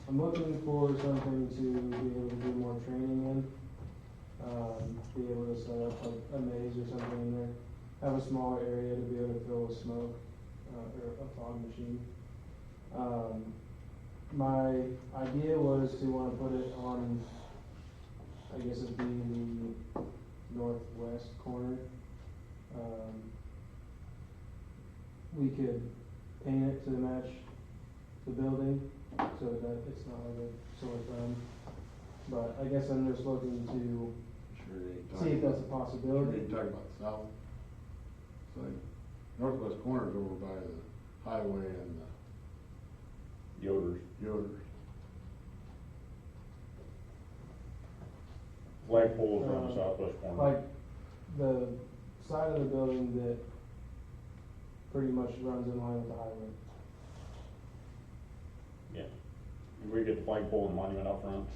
I'm looking for something to be able to do more training in. Be able to set up like a maze or something in there. Have a smaller area to be able to fill with smoke, or a fog machine. My idea was to want to put it on, I guess it'd be the northwest corner. We could paint it to match the building so that it's not like a sore thumb. But I guess I'm just looking to Sure you ain't see talking if that's a Sure you possibility. ain't talking about the south. It's like northwest corner's over by the highway and Yoders. the Yoder. Flagpoles are on the southwest corner. Like the side of the building that pretty much runs in line with the highway. Yeah. We get the flagpole and monument up front.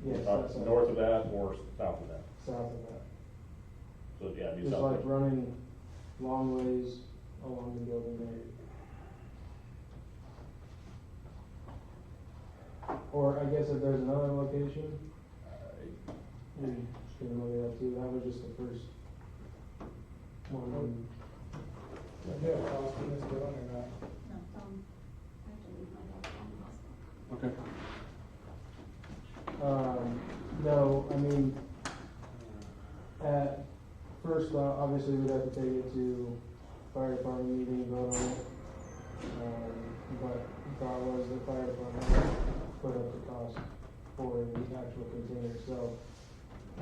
Yes, Up that's north of that or south of that. south of that. So yeah, it'd be Just south. like running long ways along the building there. Or I guess if there's another location, we can look at that too. That was just the first one. Is there a cost in this building or not? No, I have to leave my dog on the hospital. Okay. No, I mean, at first, obviously we'd have to take it to fire department meeting, vote on it. But the thought was the fire department would put up the cost for the actual container, so, I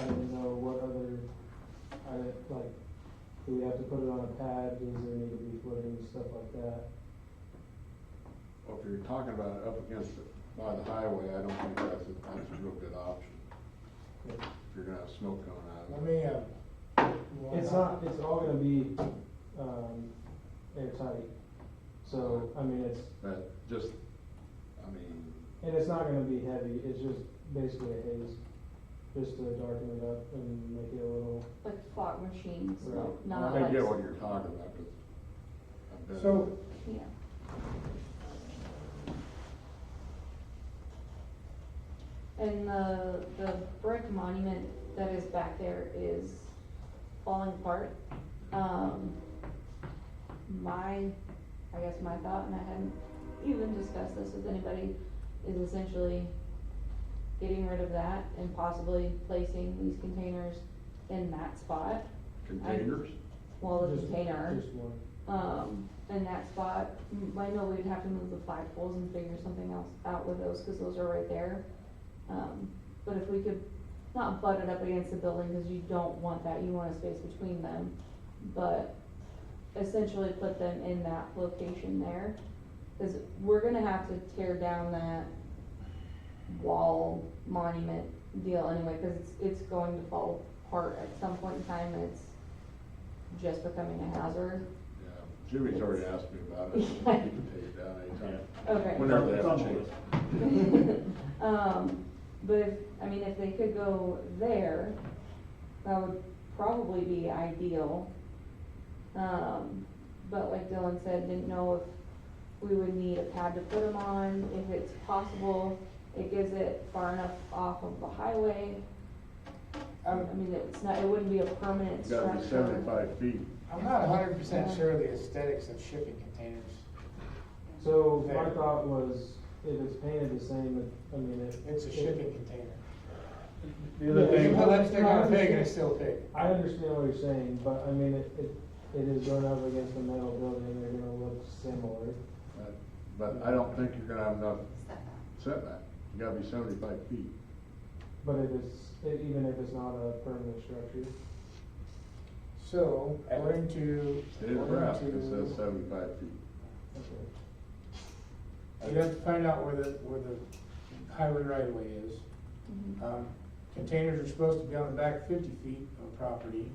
didn't know what other, do we have to put it on a pad, does there need to be footing, stuff like that? Well, if you're talking about it up against it by the highway, I don't think that's a real good option. If you're gonna have smoke coming out Let of it. me, It's not, it's all gonna be, airtight, so, I mean, it's, But just, I mean, and it's not gonna be heavy, it's just basically a haze, just to darken it up and make it a little, Like fog machines, Right. not I like. get what you're talking about, but I bet. so, Yeah. And the brick monument that is back there is falling apart. I guess my thought, and I hadn't even discussed this with anybody, is essentially getting rid of that and possibly placing these containers in that spot. Containers? Well, the Just- container, Just one. in that spot, I know we'd have to move the flagpoles and figure something else out with those, cause those are right there. But if we could, not butt it up against the building, cause you don't want that, you want a space between them, but essentially put them in that location there. Cause we're gonna have to tear down that wall monument deal anyway, cause it's going to fall apart at some point in time, and it's just becoming a hazard. Yeah, Jimmy's already asked me about it, he can take it down anytime. Okay. Whenever they It's have on a the chance. list. But if they could go there, that would probably be ideal. But like Dylan said, didn't know if we would need a pad to put them on, if it's possible, it gives it far enough off of the highway. I mean, it wouldn't be a permanent It's gotta structure. be 75 feet. I'm not 100% sure of the aesthetics of shipping containers. So my There. thought was, if it's painted the same, I mean, It's a shipping container. The other Yeah, You thing, put lipstick on a pig and it's still a pig. I understand what you're saying, but I mean, it is going up against a metal building, they're gonna look similar. But I don't think you're gonna have enough setback. You gotta be 75 feet. But even if it's not a permanent structure. So, according to. It is brass, it says 75 feet. Okay. You have to find out where the highway right of way is. Mhm. Containers are supposed to be on the back 50 feet of property.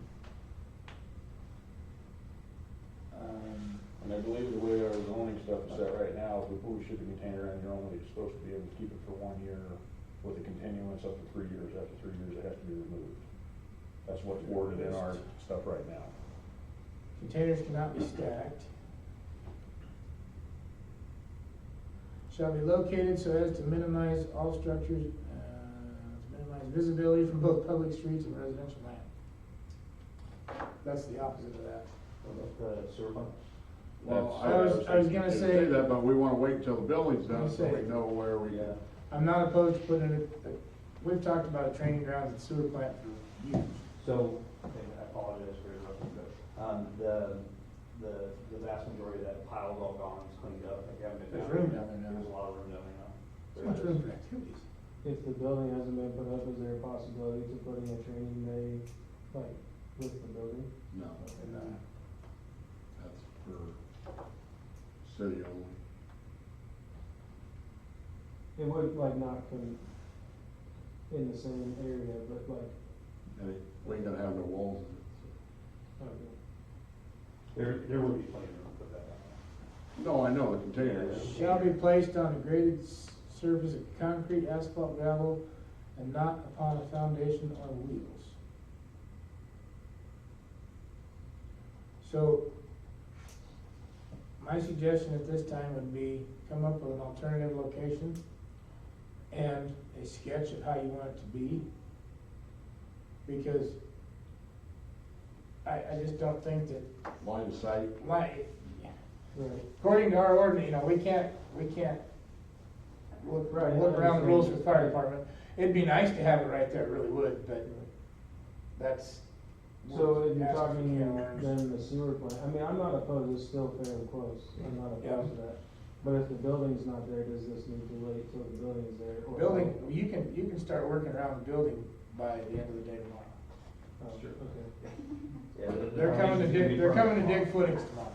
and I believe the way our zoning stuff is set right now, if we ship a container in, you're only supposed to be able to keep it for 1 year with a continuance up to 3 years. After 3 years, it has to be removed. That's what's worded in our stuff right now. Containers cannot be stacked. Shall be located so as to minimize all structures, to minimize visibility from both public streets and residential land. That's the opposite of that. The sewer pump? Well, I was gonna say- that, but we wanna wait until the building's I done was so we saying- know where we. Yeah. I'm not opposed to putting it, we've talked about a training grounds and sewer plant for years. So, okay, I apologize for interrupting, but, the vast majority of that pile's all gone, it's cleaned up, like, you haven't been There's down room down there now. There's a lot of room down there now. Too much room for activities. If the building hasn't been put up, is there a possibility to putting a training bay, like, with the building? No, And, that's for city only. It would like not come in the same area, but like, And we ain't gonna have no walls in okay. There would be plenty of room to put that down it. No, I know, the containers. shall be placed on a graded surface of concrete, asphalt, gravel, and not upon a foundation or wheels. So, my suggestion at this time would be come up with an alternative location and a sketch of how you want it to be. Because I just don't think that, Line of sight. like, Right. according to our ordinance, we can't look Right, I around the rules for the understand. fire department. It'd be nice to have it right there, it really would, but that's. So if you're that's a talking can of worms. then the sewer plant, I mean, I'm not opposed, it's still fairly close, I'm not opposed to that. But if the building's not there, does this need to wait till the building's there? or- Building, you can start working around the building by the end of the day tomorrow. Oh, Sure. okay. there. Yeah, They're coming to dig footings tomorrow,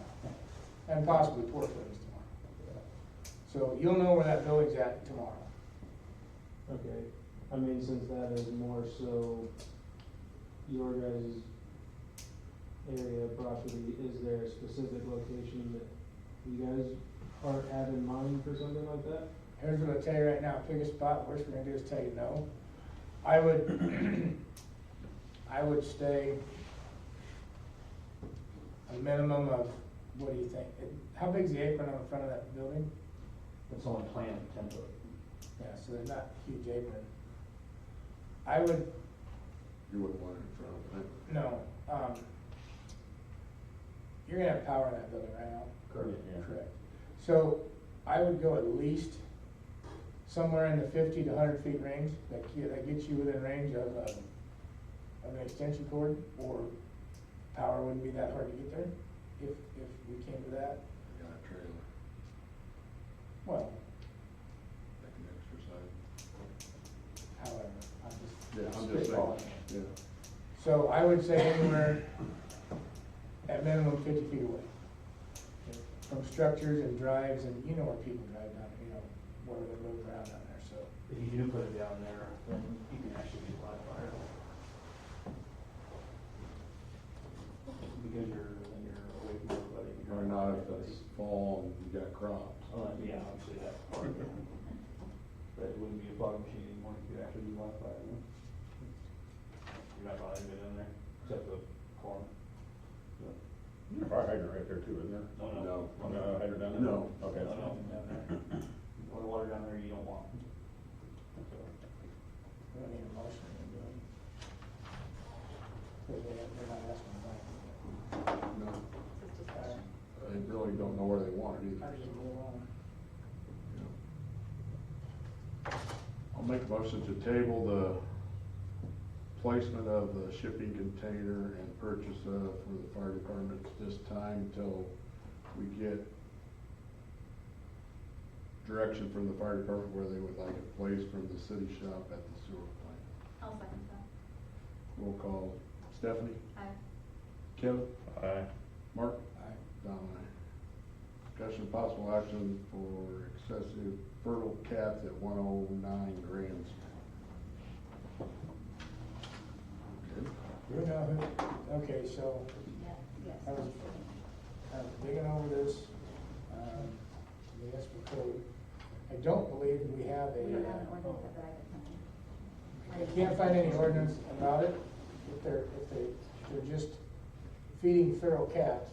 and possibly pour footings tomorrow. So you'll know where that building's at tomorrow. Okay, I mean, since that is more so your guys' area of property, is there a specific location that you guys have in mind for something like that? Here's what I'll tell you right now, pick a spot, worst we're gonna do is tell you no. I would, I would stay a minimum of, what do you think? How big's the apron on the front of that building? It's only planned 10 foot. Yeah, so there's not a huge apron. I would, You wouldn't want it in front of it. no, you're gonna have power in that building right now. Correct. Yeah. Correct. So I would go at least somewhere in the 50 to 100 feet range, that gets you within range of an extension cord, or power wouldn't be that hard to get there, if we came to that. I got a trailer, Well, like an exercise. however, Yeah, I'm I'm just just spitballing. saying, yeah. So I would say anywhere, at minimum 50 feet away. From structures and drives, and you know where people drive down, where they move around down there, so. If you do put it down there, then you can actually get live fire. Because then you're away from everybody. Or not if it's fall and you got crops. Yeah, obviously that's part of it. But it wouldn't be a fog machine anymore, you could actually do live fire. You're not allowed to get in there, except the corn. There's a fire hydrant right there too, isn't there? No. Hydrant down there? No. Okay. No, nothing down there. Only water down there you don't want. So, We don't need a motion to do it. Because they're not asking about it. No, It's just discussion. I really don't know where they want it How either. does it move on? I'll make a motion to table the placement of the shipping container and purchase of for the fire department this time until we get direction from the fire department where they would like it placed from the city shop at the sewer plant. I'll second that. Roll call, Stephanie? Aye. Kevin? Aye. Mark? Aye. Don, aye. Discussion of possible action for excessive fertile cats at 109 grams. Okay. You know who, okay, so Yeah, yes. I was digging over this, municipal code. I don't believe we have We don't have an a, ordinance that I I could find. can't find any ordinance about it. If they're just feeding feral cats,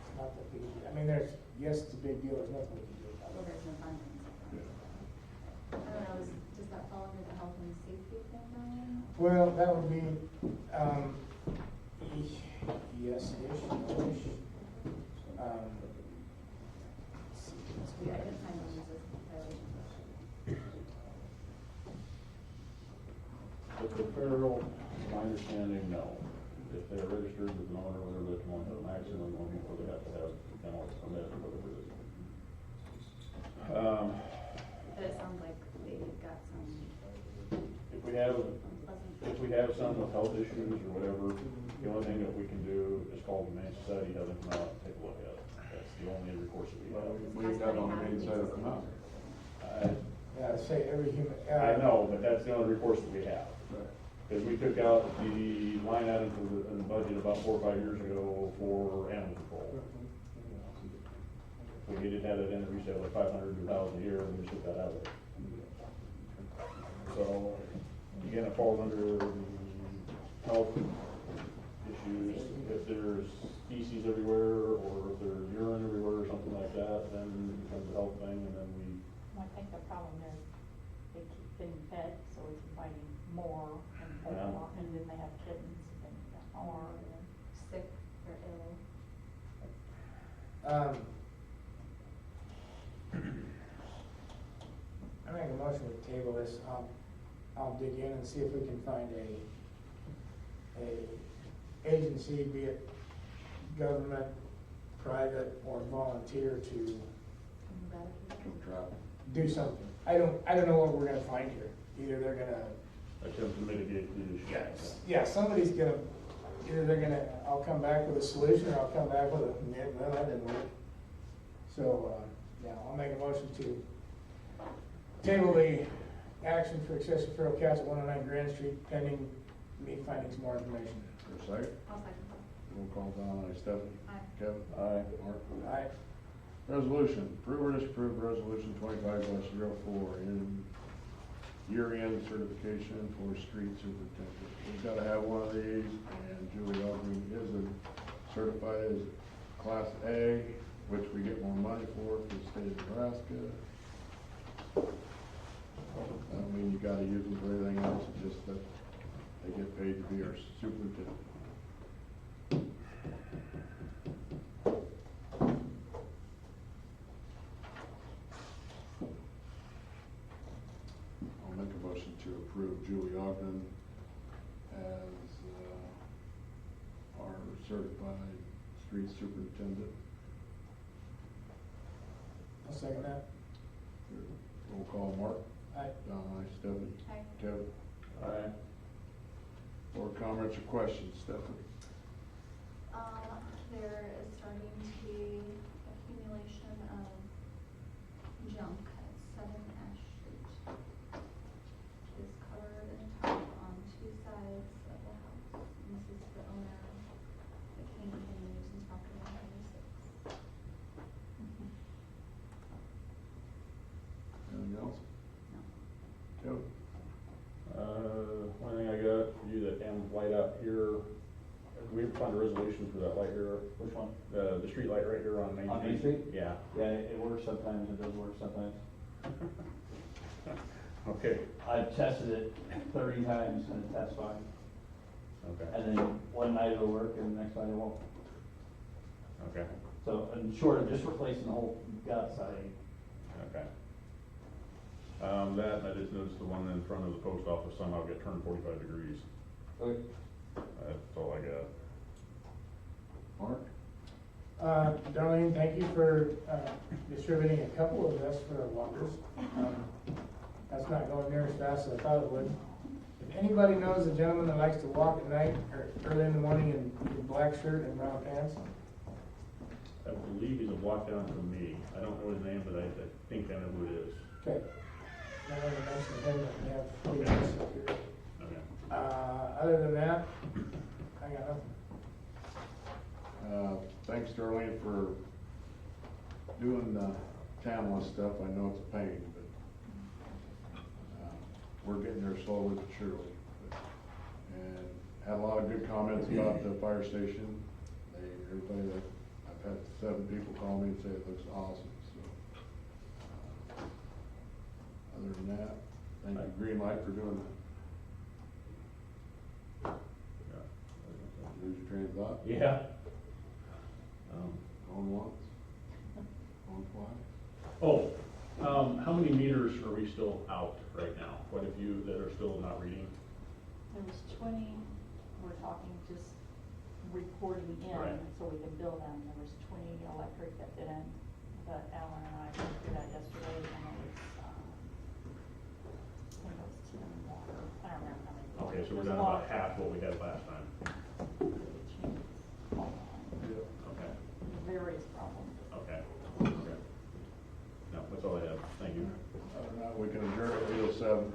it's not that big a deal. I mean, yes, it's a big deal, there's nothing we can do Well, about it. there's no findings. Yeah. I don't know, does that fall under the health and safety thing, Brian? Well, that would be, yes-ish, no-ish. Yeah, I didn't find one as a violation. If the feral, my understanding, no. If they're registered with an owner, whether they can only have a maximum, or they have to have a kennel permit, or whatever it is. But it sounds like they've got some If we have, unpleasant. if we have some with health issues or whatever, the only thing that we can do is call the Humane Society, have them come out and take a look at it. That's the only recourse that we have. We ain't got on the main side of the mountain. Yeah, say every human. I know, but that's the only recourse that we have. Right. Because we took out the line item in the budget about 4 or 5 years ago for animal control. We didn't have that in, we said like 500 to 1,000 a year, and we took that out of it. So, again, it falls under health issues. If there's feces everywhere, or if there's urine everywhere, or something like that, then it becomes a health thing, and then we, I think the problem is they keep getting fed, so it's inviting more and Yeah. more, and then they have kittens and more, and they're sick or ill. I make a motion to table this. I'll dig in and see if we can find a agency, be it government, private, or volunteer to Trap. do something. I don't know what we're gonna find here. Either they're gonna, attempt to mitigate the issue. yeah, somebody's gonna, I'll come back with a solution, or I'll come back with well, that didn't work. So, yeah, I'll make a motion to table the action for excessive feral cats at 109 Grand Street pending me finding some more information. For a second, I'll second that. roll call Don, aye. Stephanie? Aye. Kevin? Aye. Mark? Aye. Resolution, approve or disapprove resolution 25/04 in year-end certification for street superintendent. We've gotta have one of these, and Julie Aldring is certified as Class A, which we get more money for the state of Nebraska. I don't mean you gotta use them for anything else, it's just that they get paid to be our superintendent. motion to approve Julie Ogden as our certified street superintendent. I'll second that. Roll call, Mark. Aye. Don, aye. Stephanie. Aye. Kevin. Aye. Board comments or questions, Stephanie? There is starting to be accumulation of junk at 7 Ash Street. It is covered in top on 2 sides of the house. And this is the owner that came and used in property on 96. Anything else? No. Kevin? One thing I got for you, that damn light out here, we found a resolution for that light here, Which one? the street light right here on Main Street. On Main Street? Yeah. Yeah, it works sometimes, it doesn't work sometimes. Okay, I've tested it 30 times and it tests fine. okay, And then one night it'll work and the next night it won't. okay, So, in short of just replacing the whole gut siding. okay. That, I just noticed the one in front of the post office somehow get turned 45 degrees. Okay. That's all I got. Mark? Darlene, thank you for, distributing a couple of vests for our walkers. That's not going near as fast as I thought it would. If anybody knows a gentleman that likes to walk at night or early in the morning in black shirt and brown pants, I believe he's a block down from me. I don't know his name, but I think I know who it is. okay. I want to mention him, that we have three vests up here. Okay. Other than that, I got nothing. Thanks, Darlene, for doing the TAMLA stuff. I know it's a pain, but we're getting there slowly but surely. And had a lot of good comments about the fire station. Everybody that, I've had 7 people call me and say it looks awesome, so. Other than that, thank you, Greenlight, for doing that. Lose your train of thought? Yeah. Going once? Going twice? Oh, how many meters are we still out right now? What have you that are still not reading? There was 20, we're talking just reporting in, Right. so we can bill them. There was 20 electric that didn't, but Alan and I went through that yesterday, and it was, I think it was 10 water. I don't remember how many. Okay, so we're There's a down lot about half what we had last time. Okay, Various problems. okay, okay. No, that's all I have. Thank you. Other than that, we can adjourn at 8:07.